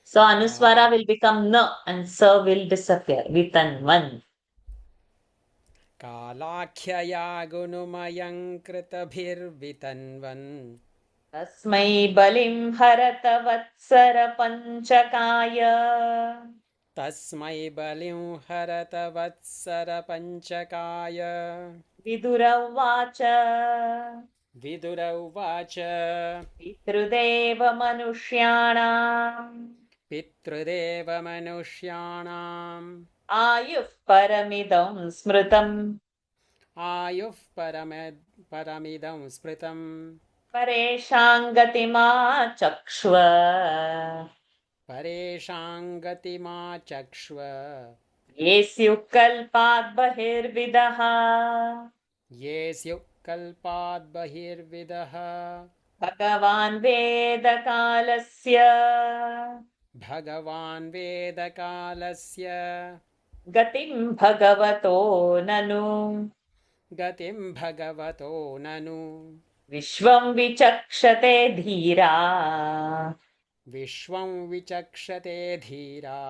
So Anuswara will become na and sa will disappear. Vitanvan. कालाख्यया गुणमयं कृतभिर्वितन्वन् तस्मै बलिं हरत वत्सर पञ्चकाय तस्मै बलिं हरत वत्सर पञ्चकाय विदुर उवाच विदुर उवाच पितृदेव पितृदेवमनुष्याणाम् आयुः परमिदं स्मृतम् आयुः परमिदं स्मृतम् परेषां गतिमाचक्ष्व परेषां गतिमाचक्ष्व ये स्युः कल्पात् बहिर्विदः ये स्युः कल्पात् बहिर्विदः भगवान् वेदकालस्य भगवान् वेदकालस्य गतिं भगवतो ननु गतिं भगवतो ननु विश्वं विचक्षते धीरा विश्वं विचक्षते धीरा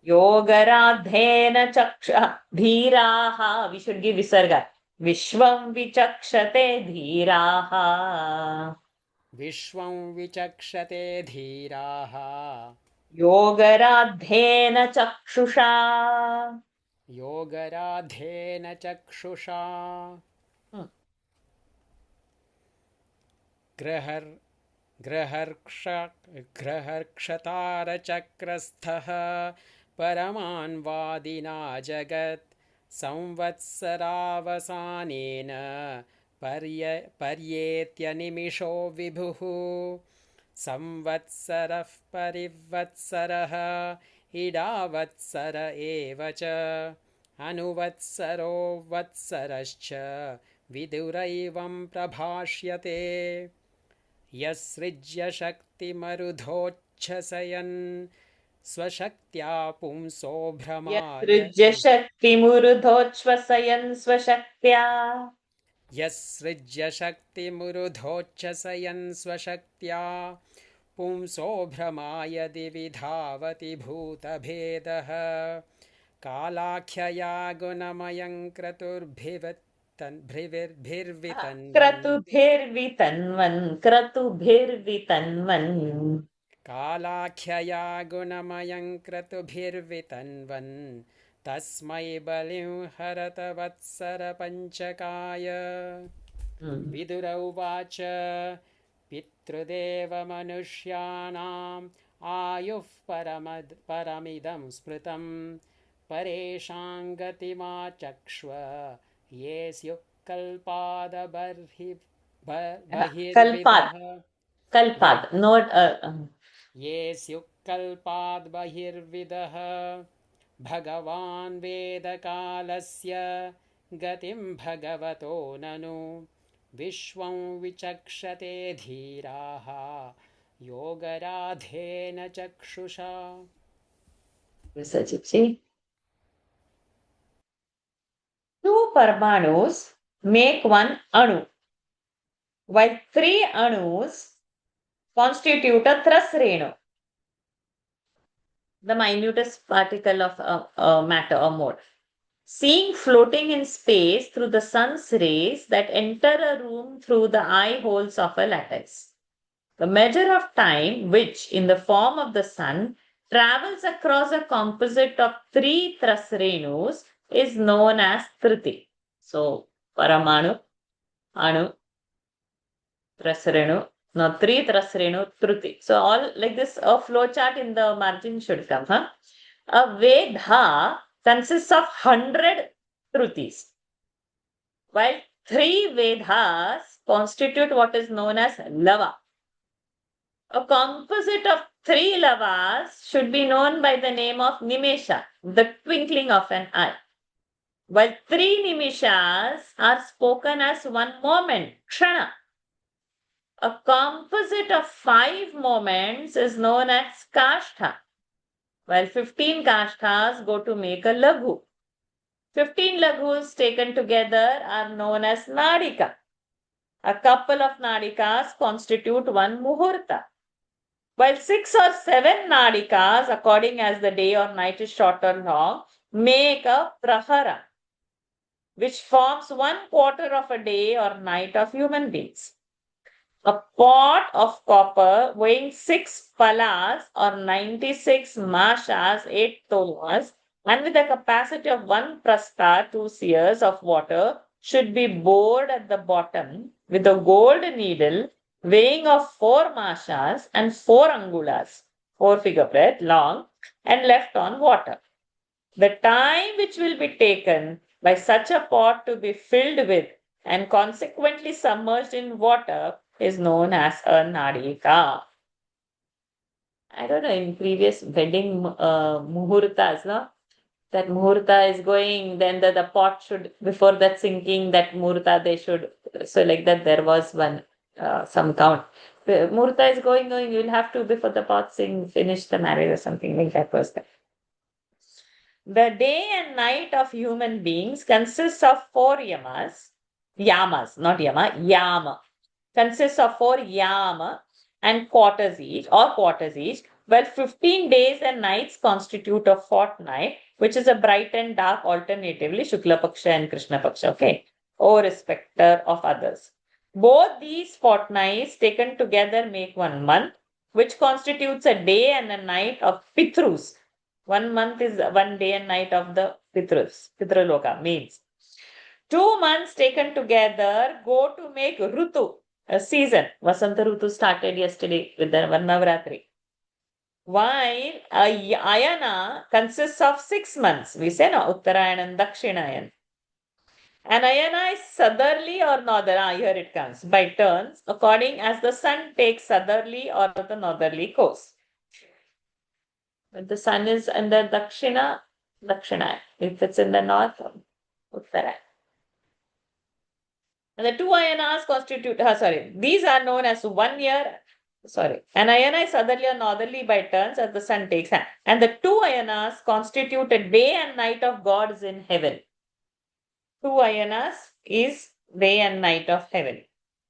योगराद्धेन धीराः we should give visarga विश्वं विचक्षते धीराः विश्वं विचक्षते धीराः योगराद्धेन चक्षुषा योगराधेन चक्षुषा ग्रहर्क्षतारचक्रस्थः परमान्वादिना जगत् संवत्सरावसानेन पर्येत्यनिमिषो विभुः संवत्सरः परिवत्सरः इडावत्सर एव च अनुवत्सरो वत्सरश्च विदुरैवं प्रभाष्यते यस्सृज्य शक्तिमरुधोच्छसयन् स्वशक्त्या पुंसो भ्रमाय यत्सृज्य शक्तिमुरुधोच्छ्वसयन् स्वशक्त्या यस्सृज्य शक्तिमुरुधोच्छसयन् स्वशक्त्या पुंसो भ्रमाय दिवि धावति भूतभेदः कालाख्यया गुणमयं क्रतुभिर्वितन्वन् कालाख्यया गुणमयं क्रतुभिर्वितन्वन् तस्मै बलिं हरत वत्सरपञ्चकाय विदुर उवाच पितृदेवमनुष्याणाम् आयुः परमिदं स्मृतं परेषां गतिमाचक्ष्व ये स्युः बहिर्विदः कल्पाद not ये स्युः कल्पाद् बहिर्विदः भगवान् वेदकालस्य गतिं भगवतो ननु विश्वं विचक्षते धीराः योगराधेन चक्षुषा. Sajipji. Two Parmanus make one Anu, while three Anus constitute a Trasrenu, the minutest particle of matter or mode. Seen floating in space through the sun's rays that enter a room through the eye holes of a lattice. The measure of time, which in the form of the sun travels across a composite of three Trasrenus, is known as Triti. So, Paramanu, Anu, Trasrenu. Now, three Trasrenu, Triti. So, all like this, a flowchart in the margin should come. Huh? A Vedha consists of 100 Trutis, while three Vedhas constitute what is known as Lava. A composite of three lavas should be known by the name of Nimesha, the twinkling of an eye. While three Nimishas are spoken as one moment, Kshana. A composite of 5 moments is known as Kashtha, while 15 Kashthas go to make a Laghu. 15 Laghus taken together are known as Nadika. A couple of Nadikas constitute one Muhurta, while 6 or 7 Nadikas, according as the day or night is short or long, make a Prahara, which forms 1/4 of a day or night of human beings. A pot of copper weighing 6 palas or 96 mashas, 8 tolas, and with a capacity of 1 prasta, 2 seers of water, should be bored at the bottom with a gold needle weighing of 4 mashas and 4 angulas, 4 figure breadth long, and left on water. The time which will be taken by such a pot to be filled with and consequently submerged in water is known as a Nadika. I don't know, in previous wedding muhurtas, no? That muhurta is going, then the pot should, before that sinking, that muhurta they should, so like that there was one, some count. The muhurta is going, you'll have to, before the pot sing, finish the marriage or something like that was that. The day and night of human beings consists of 4 yamas, not yama, consists of 4 yama and quarters each, while 15 days and nights constitute a fortnight, which is a bright and dark alternatively, Shukla Paksha and Krishna Paksha, okay, or respecter of others. Both these fortnights taken together make 1 month, which constitutes a day and a night of Pitrus. 1 month is 1 day and night of the Pitrus, Pitraloka means. 2 months taken together go to make Rutu, a season. Vasanta Rutu started yesterday with the Navratri. While Ayana consists of 6 months, we say no, Uttarayan and Dakshinayan. Anayana is southerly or northern. Here it comes. By turns, according as the sun takes southerly or the northerly course. If the sun is in the Dakshina. If it's in the north, Uttara. And the two ayanas constitute, these are known as 1 year. An ayana is southerly or northerly by turns as the sun takes hand. And the two ayanas constitute a day and night of gods in heaven. Two ayanas is day and night of heaven.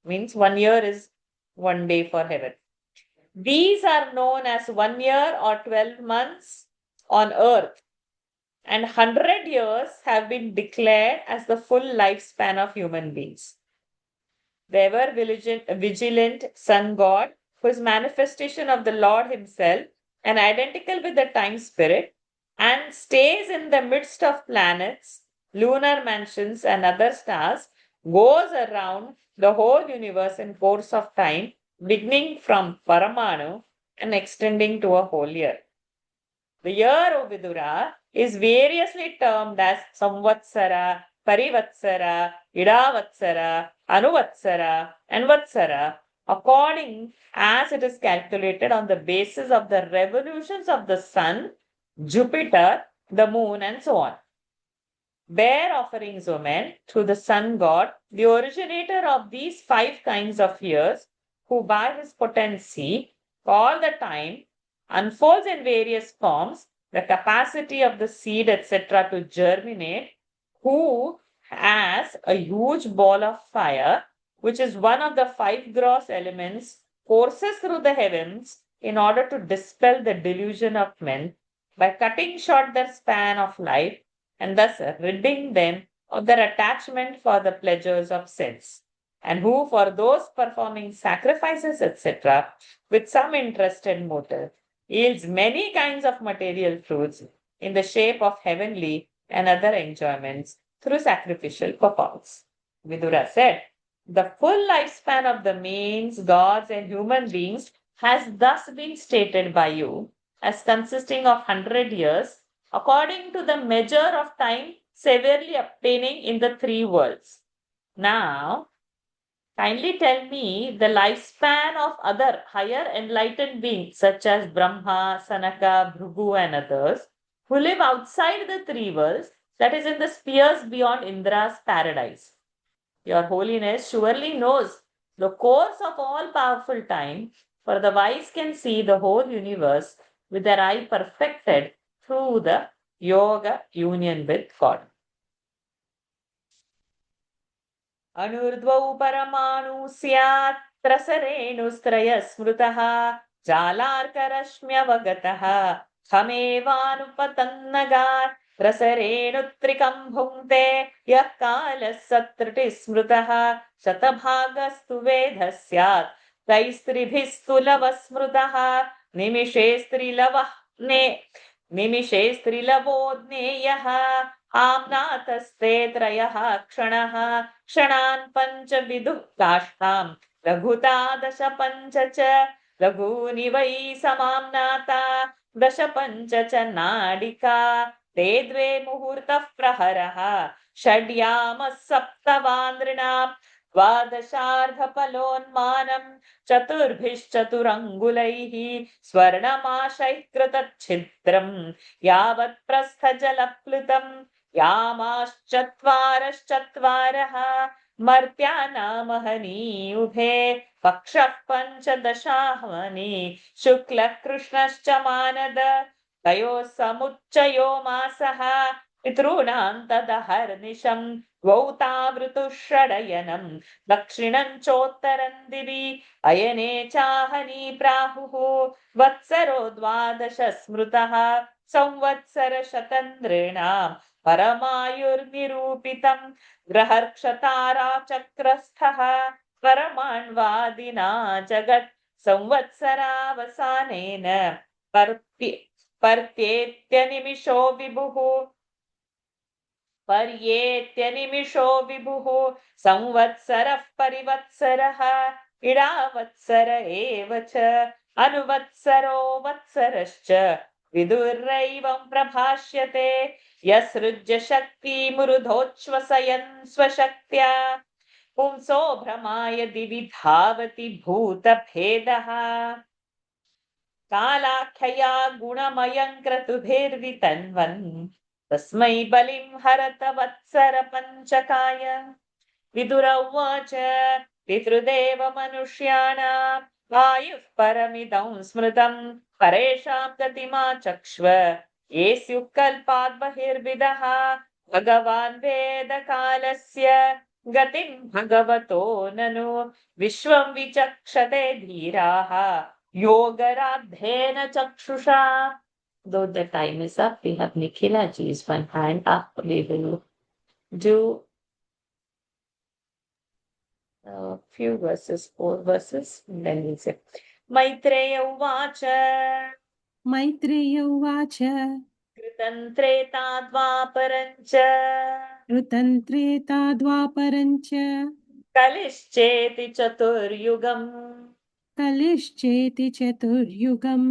Means 1 year is 1 day for heaven. These are known as 1 year or 12 months on earth. And 100 years have been declared as the full lifespan of human beings. The ever vigilant sun god, who is manifestation of the Lord himself and identical with the time spirit, and stays in the midst of planets, lunar mansions, and other stars, goes around the whole universe in course of time, beginning from Paramanu and extending to a whole year. The year, O Vidura, is variously termed as Samvatsara, Parivatsara, Idavatsara, Anuvatsara, and Vatsara, according as it is calculated on the basis of the revolutions of the sun, Jupiter, the moon, and so on. Bear offerings, O men, to the sun god, the originator of these 5 kinds of years, who by his potency all the time unfolds in various forms the capacity of the seed, etc., to germinate, who has a huge ball of fire, which is one of the 5 gross elements, courses through the heavens in order to dispel the delusion of men by cutting short their span of life and thus ridding them of their attachment for the pleasures of sense, and who, for those performing sacrifices, etc., with some interested motive, yields many kinds of material fruits in the shape of heavenly and other enjoyments through sacrificial performance. Vidura said, the full lifespan of the mains, gods, and human beings has thus been stated by you as consisting of 100 years, according to the measure of time severely obtaining in the 3 worlds. Now, kindly tell me the lifespan of other higher enlightened beings such as Brahma, Sanaka, Bhrigu, and others who live outside the 3 worlds, that is in the spheres beyond Indra's paradise. Your Holiness surely knows the course of all powerful time, for the wise can see the whole universe with their eye perfected through the yoga union with God. Anurdvau paramanu syat trasarenustraya smrutaha jalarkarashmyavagataha khamevanupatannagat रसरेणुत्रिकं भुङ्क्ते यः कालः सत्रुटिः स्मृतः शतभागस्तु वेधः स्यात् तैस्त्रिभिः स्तुलवः स्मृतः निमिषे स्त्रिलवो ज्ञेयः आम्नातस्ते 3 क्षणः क्षणान् 5 विदुः काष्ठां लघुता 10 5 च लघूनि वै समाम्नाता 10 5 च नाडिका ते 2 मुहूर्तः प्रहरः षड्यामः 7 नृणाम् 12 चतुर्भिश्चतुरङ्गुलैः स्वर्णमाशैः कृतच्छिद्रम् यावत् प्रस्थजलप्लुतम् यामाश्चत्वारश्चत्वारः मर्त्यानामहनी उभे पक्षः 15 शुक्लः कृष्णश्च मानद तयोः समुच्चयो मासः पितॄणां तदहर्निशम् 2 तावृतुः षडयनम् दक्षिणं चोत्तरं दिवि अयने चाहनी प्राहुः वत्सरो 12 स्मृतः संवत्सरशतन्द्रेणां परमायुर्निरूपितं ग्रहर्क्षताराचक्रस्थः परमाण्वादिना जगत् संवत्सरावसानेन पर्येत्यनिमिषो विभुः संवत्सरः परिवत्सरः इडावत्सर एव च अनुवत्सरो वत्सरश्च विदुर्रैवं प्रभाष्यते यसृज्य शक्तिमुरुधोच्छ्वसयन् स्वशक्त्या पुंसो भ्रमाय दिवि धावति भूतभेदः कालाख्यया गुणमयं क्रतुभिर्वितन्वन् तस्मै बलिं हरत वत्सर पञ्चकाय विदुर उवाच पितृदेव मनुष्याणाम् आयुः परमिदं स्मृतं परेषां गतिमा चक्ष्व ये स्युः कल्पात् बहिर्विदः भगवान् वेदकालस्य गतिं भगवतो ननु विश्वं विचक्षते धीराः योगराद्धेन चक्षुषा. Though the time is up, we have Nikhila ji's one hand up. We will do a few verses, 4 verses, and then we'll say Maitreya Uvacha Maitreya उवाच Kritan Treta Dvaparancha ऋतन्त्रेता द्वापरञ्च Kalishcheti Chaturyugam कलिश्चेति चतुर्युगम्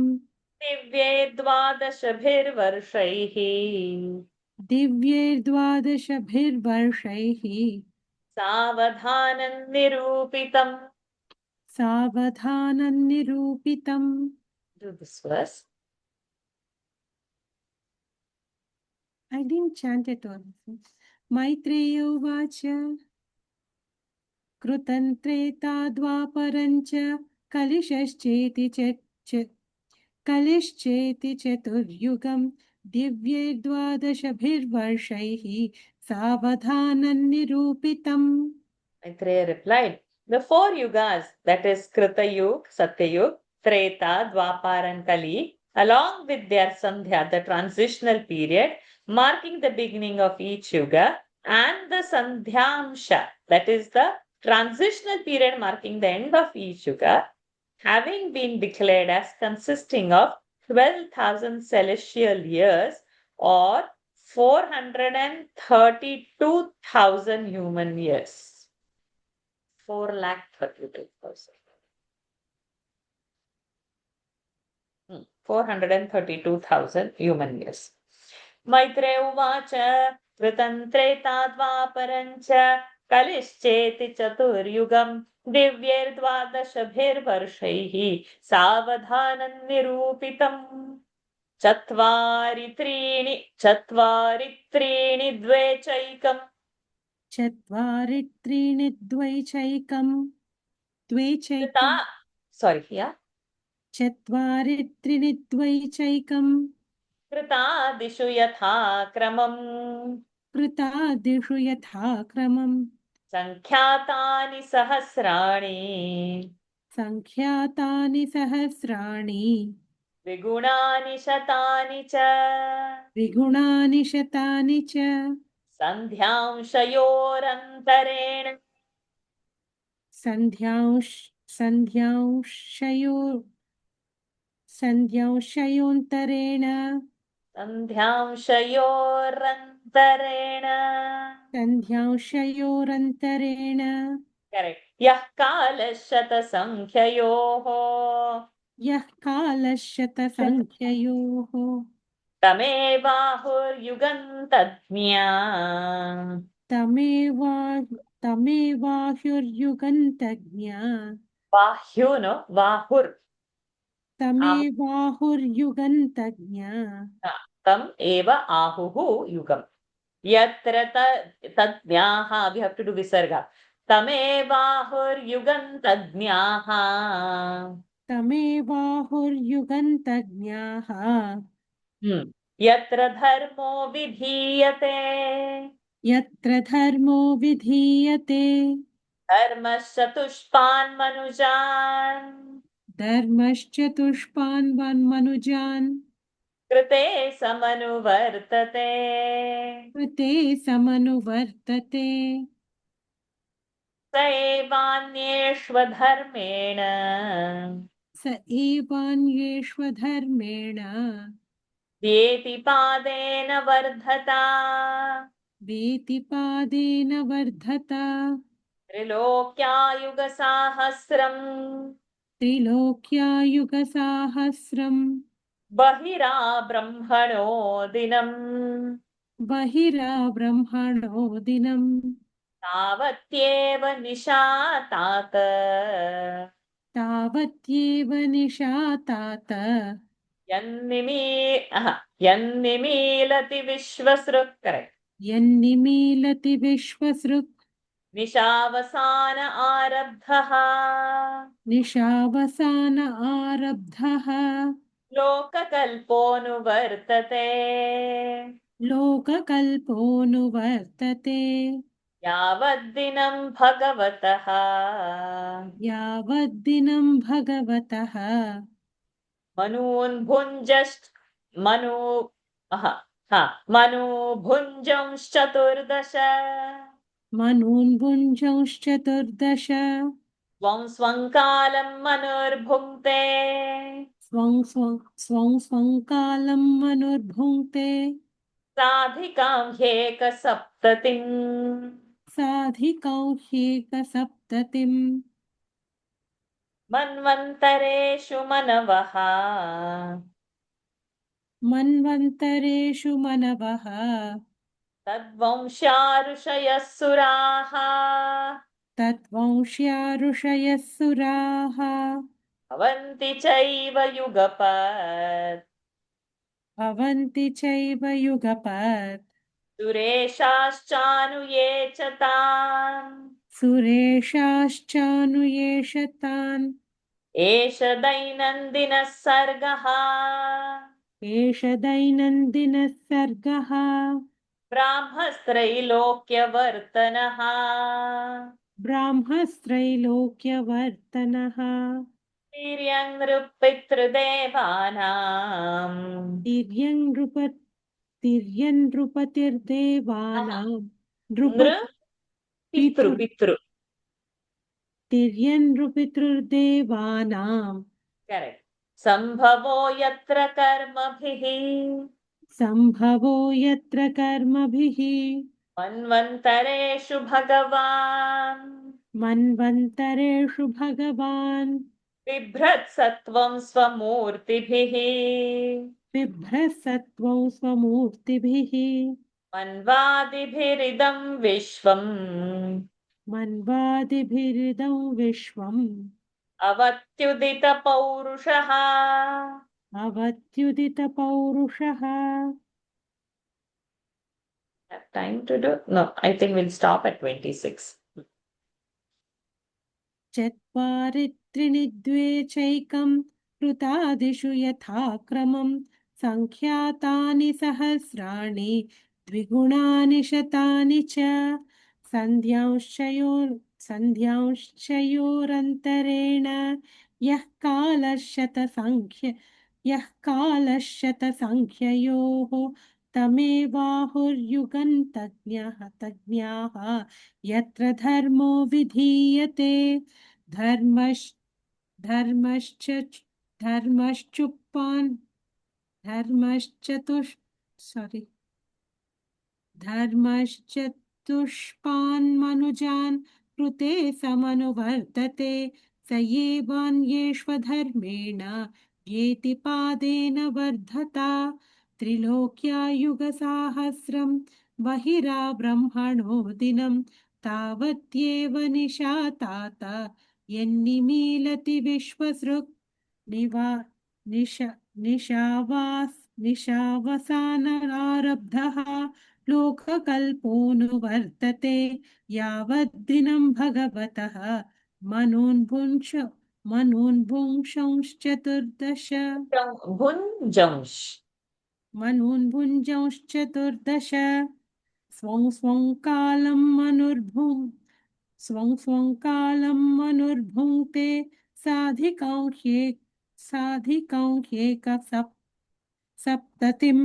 Divye Dvadashabhirvarshaiः दिव्यैर्द्वादशभिर्वर्षैः सावधानं निरूपितम्. सावधानं निरूपितम्. Do this verse. I didn't chant it all. Maitreya उवाच कृतन्त्रेता द्वापरञ्च कलिशश्चेति कलिश्चेति चतुर्युगम् दिव्यैर्द्वादशभिर्वर्षैः सावधानं निरूपितम्. Maitreya replied, the 4 yugas, that is Krita Yug, Satya Yug, Treta, Dwapar and Kali, along with their Sandhya, the transitional period, marking the beginning of each yuga, and the Sandhyamsha, that is the transitional period marking the end of each yuga, having been declared as consisting of 12,000 celestial years or 432,000 human years. 432,000. 432,000 human years. Maitreya Uvacha Kritan Treta Dvaparancha Kalishcheti Chaturyugam Divyairdvadashabhirvarshaiः Savadhanan Nirupitam Chatvari Trini Dvechaikam चत्वारि त्रीणि द्वैचैकम् Krita. Sorry, yeah. चत्वारि त्रीणि द्वैचैकम् कृतादिषु यथा क्रमम् कृतादिषु यथा क्रमम् सङ्ख्यातानि सहस्राणि सङ्ख्यातानि सहस्राणि द्विगुणानि शतानि च द्विगुणानि शतानि च सन्ध्यांशयोरन्तरेण सन्ध्यांशयोऽन्तरेण सन्ध्यांशयोरन्तरेण करेक्ट् यः कालः शतसङ्ख्ययोः यः कालः शतसङ्ख्ययोः तमेवाहुर्युगन्तज्ञा तमेवाहुर्युगन्तज्ञा बाह्यो न बाहुर् तमेवाहुर्युगन्तज्ञा तम् एव आहुः युगम् यत्र तज्ञाः we have to do visarga तमेवाहुर्युगन्तज्ञाः तमेवाहुर्युगन्तज्ञाः यत्र धर्मो विधीयते यत्र धर्मो विधीयते धर्मश्चतुष्पान् मनुजान् धर्मश्चतुष्पान् कृते समनुवर्तते कृते समनुवर्तते स एवान्येष्वधर्मेण स एवान्येष्वधर्मेण व्येतिपादेन वर्धता वेतिपादेन वर्धता त्रिलोक्यायुगसाहस्रम् त्रिलोक्यायुगसाहस्रम् बहिरा ब्रह्मणो दिनम् बहिराब्रह्मणो दिनम् तावत्येव निशातात तावत्येव निशातात यन्निमी यन्निमीलति विश्वसृक् करेक्ट् यन्निमीलति विश्वसृक् निशावसान आरब्धः निशावसान आरब्धः लोककल्पोऽनुवर्तते लोककल्पोऽनुवर्तते यावद्दिनं भगवतः यावद्दिनं भगवतः मनून् भुञ्जश्च मनु मनुभुञ्जंश्चतुर्दश मनून् भुञ्जंश्चतुर्दश स्वं स्वं कालं मनुर्भुङ्क्ते स्वं स्वं कालं मनुर्भुङ्क्ते साधिकां ह्येकसप्ततिम् साधिकौ ह्येकसप्ततिम् मन्वन्तरेषु मनवः मन्वन्तरेषु मनवः तद्वंश्या ऋषयः सुराः तद्वंश्या ऋषयः सुराः भवन्ति चैव युगपत् भवन्ति चैव युगपत् सुरेशाश्चानुये च तान् सुरेशाश्चानुयेषतान् एष दैनन्दिनः सर्गः एष दैनन्दिनः सर्गः ब्राह्मस्त्रैलोक्यवर्तनः ब्राह्मस्त्रैलोक्यवर्तनः तिर्यङ्नृपितृदेवानाम् तिर्यन्नृपतिर्देवानां नृ पितृ नृपपितृ पितृ तिर्यन्नृपितृदेवानां करेक्ट् सम्भवो यत्र कर्मभिः सम्भवो यत्र कर्मभिः मन्वन्तरेषु भगवान् मन्वन्तरेषु भगवान् बिभ्रत्सत्वं स्वमूर्तिभिः बिभ्रत्सत्त्वं स्वमूर्तिभिः मन्वादिभिरिदं विश्वम् मन्वादिभिरिदं विश्वम् अवत्युदितपौरुषः अवत्युदितपौरुषः Have time to do? No, I think we'll stop at 26. चत्वारि द्वे चैकं कृतादिषु यथाक्रमं सङ्ख्यातानि सहस्राणि द्विगुणानि शतानि च सन्ध्यांश्चयोरन्तरेण यः कालः शतसङ्ख्ययोः तज्ञाः यत्र धर्मो विधीयते धर्मश्च धर्मश्च धर्मश्चुप्पान् धर्मश्चतुष् sorry धर्मश्चतुष्पान् मनुजान् कृते समनुवर्तते स एवान्येष्वधर्मेण येति पादेन वर्धता त्रिलोक्या युगसाहस्रं बहिराब्रह्मणो दिनं तावत्येव निशातात यन्निमीलति विश्वसृक् निवा निश निशावसानरारब्धः लोककल्पोऽनुवर्तते यावद्दिनं भगवतः मनून्भुंशंश्चतुर्दश भुञ्जंश् मनून्भुञ्जंश्चतुर्दश स्वं स्वं कालं मनुर्भुङ्क्ते साधिकाङ्ख्येकसप्ततिं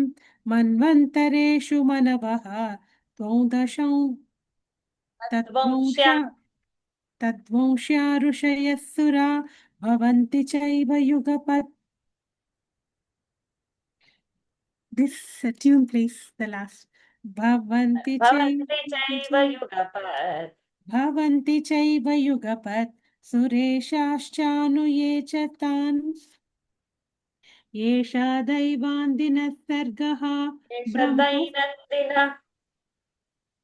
मन्वन्तरेषु मनवः त्वंदशं तद्वंश्या तद्वंश्या ऋषयः सुरा भवन्ति चैव युगपत् this tune please the last भवन्ति चैव युगपत् भवन्ति चैव युगपत् सुरेशाश्चानुये च तान् एषा दैवान्दिनः सर्गः एष ब्रह्म दैनन्दिन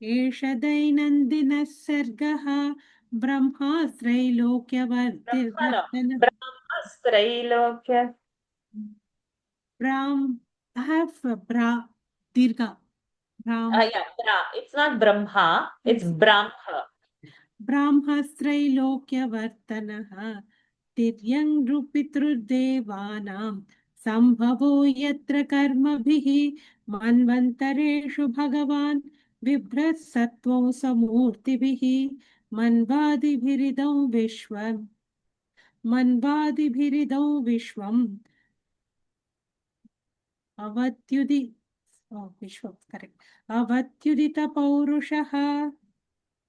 एष दैनन्दिनः सर्गः ब्रह्म न ब्रह्मास्त्रैलोक्यवर्तिवर्तन ब्रह्मस्त्रैलोक्य Brahm, I have Bra, Dirga, Brahm, yeah, it's not Brahma, it's yes, Brahma. ब्राह्मस्त्रैलोक्यवर्तनः तिर्यङ्नृपितृदेवानां सम्भवो यत्र कर्मभिः मन्वन्तरेषु भगवान् बिभ्रत्सत्त्वं समूर्तिभिः मन्वादिभिरिदं विश्वम् मन्वादिभिरिदं विश्वम् अवत्युदि विश्वं correct अवत्युदितपौरुषः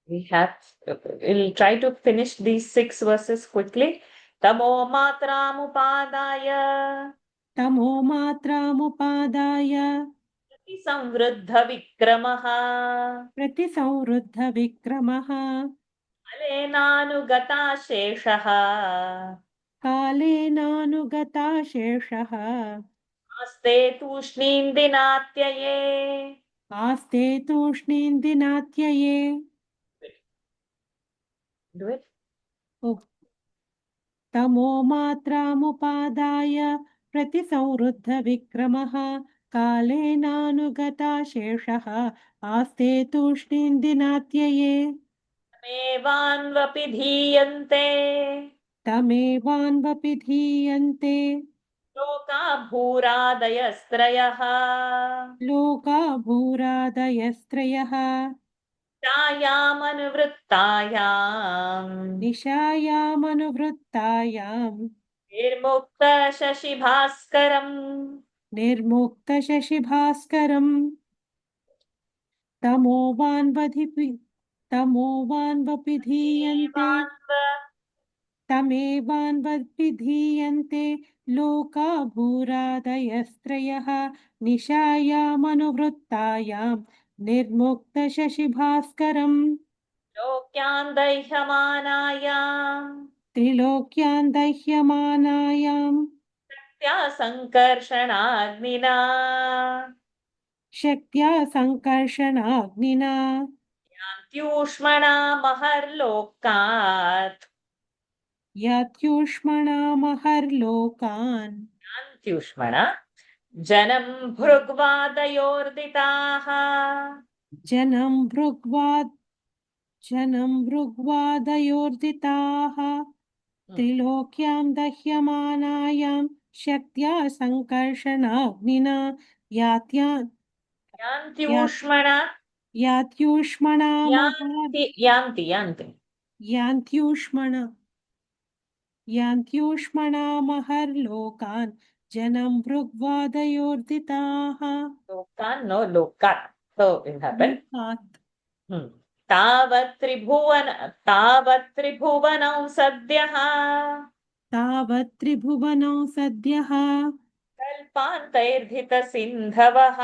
We'll try to finish these 6 verses quickly. Tamo matramupadaya तमो मात्रामुपादाय samvruddha vikramaha प्रतिसंवृद्धविक्रमः alenanugata sheshaha कालेनानुगताशेषः aste tushnindinatyaye. आस्ते तूष्णीन्दिनात्यये Do it. ओ, तमो मात्रामुपादाय प्रतिसंवृद्धविक्रमः कालेनानुगताशेषः आस्ते तूष्णीन्दिनात्यये मेवान्वपि धीयन्ते तमेवान्वपि धीयन्ते लोका भूरादयस्त्रयः लोका भूरादयस्त्रयः छायामनुवृत्तायाम् निशायामनुवृत्तायाम् निर्मुक्तशशिभास्करम् निर्मुक्तशशिभास्करम् तमोवान्वपि धीयन्ते तमेवान्वपि धीयन्ते लोका भूरादयस्त्रयः निशायामनुवृत्तायाम् निर्मुक्तशशिभास्करम् लोक्यान् दह्यमानायाम् त्रिलोक्यान् दह्यमानायाम् त्या सङ्कर्षणाग्निना शक्त्या सङ्कर्षणाग्निना यान्त्यूष्मणा महर्लोकात् यात्यूष्मणामहर्लोकान् यान्त्यूष्मणा जनं भृग्वादयोर्दिताः जनं भृग्वाद् जनं भृग्वादयोर्दिताः त्रिलोक्यां दह्यमानायां शक्त्या सङ्कर्षणाग्निना यात्या यान्त्यूष्मणा यात्यूष्मणामहर् यान्ति यान्त्यूष्मणामहर्लोकान् जनं भृग्वादयोर्दिताः लोकान् no लोकात् so it happened लोकात् तावत् त्रिभुवनौ सद्यः तावत् त्रिभुवनौ सद्यः कल्पान्तैर्धितसिन्धवः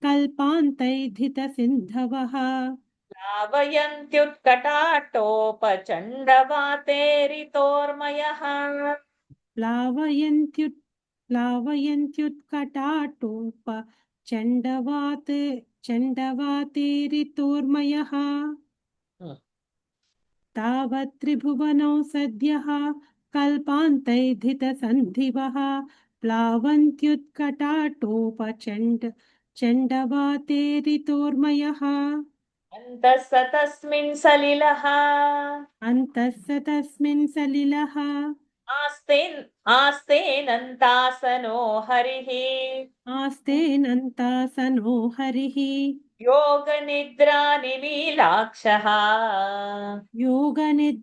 कल्पान्तैर्धितसिन्धवः प्लावयन्त्युत्कटाटोपचण्डवातेरितोर्मयः प्लावयन्त्युत्कटाटोप चण्डवातेरितोर्मयः तावत् त्रिभुवनौ सद्यः कल्पान्तैर्धितसन्धिवः चण्डवातेरितोर्मयः अन्तः स तस्मिन् सलिलः अन्तः स तस्मिन् सलिलः आस्तेनन्तासनो हरिः आस्तेनन्तासनो हरिः योगनिद्रानिमीलाक्षः योगनिद्रानिमीलाक्षः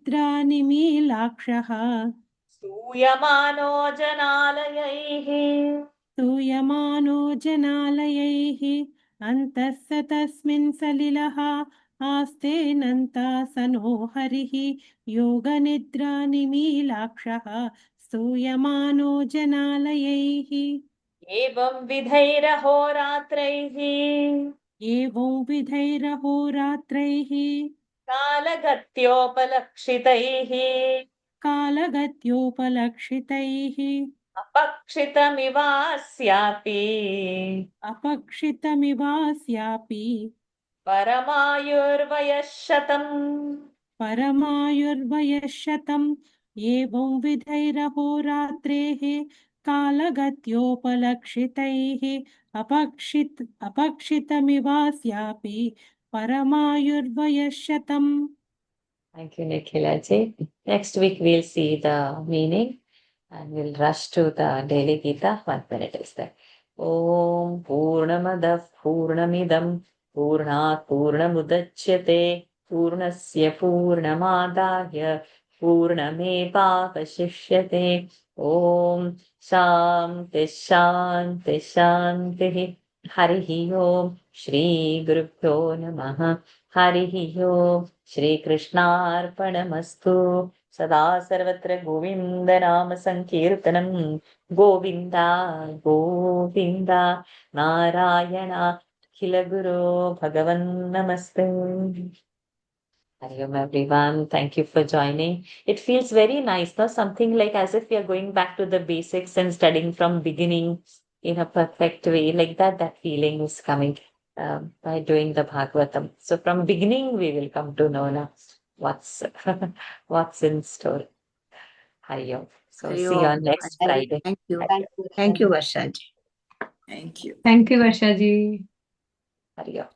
स्तूयमानो जनालयैः स्तूयमानो जनालयैः अन्तः स तस्मिन् सलिलः आस्तेनन्तासनो हरिः योगनिद्रानिमीलाक्षः स्तूयमानो जनालयैः एवं विधैरहोरात्रैः एवं विधैरहोरात्रैः कालगत्योपलक्षितैः कालगत्योपलक्षितैः अपक्षितमिवास्यापि अपक्षितमिवास्यापि परमायुर्वयः परमायुर्वयः एवं विधैरहोरात्रेः कालगत्योपलक्षितैः अपक्षितमिवास्यापि परमायुर्वयः. Thank you, Nikhila ji. Next week we'll see the meaning and we'll rush to the daily Gita. 1 minute is there. Om Purnamadah Purnamidam Purnat Purnamudachyate Purnasya Purnamadaya Purnamevavashishyate. Om Shanti Shanti Shanti. Harihi Om Shri Gurubhyo Namaha. Harihi Om Shri Krishnarpanamastu. सदा सर्वत्र गोविन्द नाम संकीर्तनं गोविन्द गोविन्द नारायण अखिल गुरो भगवन् नमस्ते. Hari Om everyone, thank you for joining. It feels very nice, no? Something like as if we are going back to the basics and studying from beginning in a perfect way, like that. That feeling is coming by doing the Bhagavatam. So from beginning we will come to know now what's what's in store. Hari Om. So Hari see you Om. on next Hari Friday. Thank you. Thank you. Thank you, Varsha ji. Thank you. Thank you, Varsha ji. Hari Om.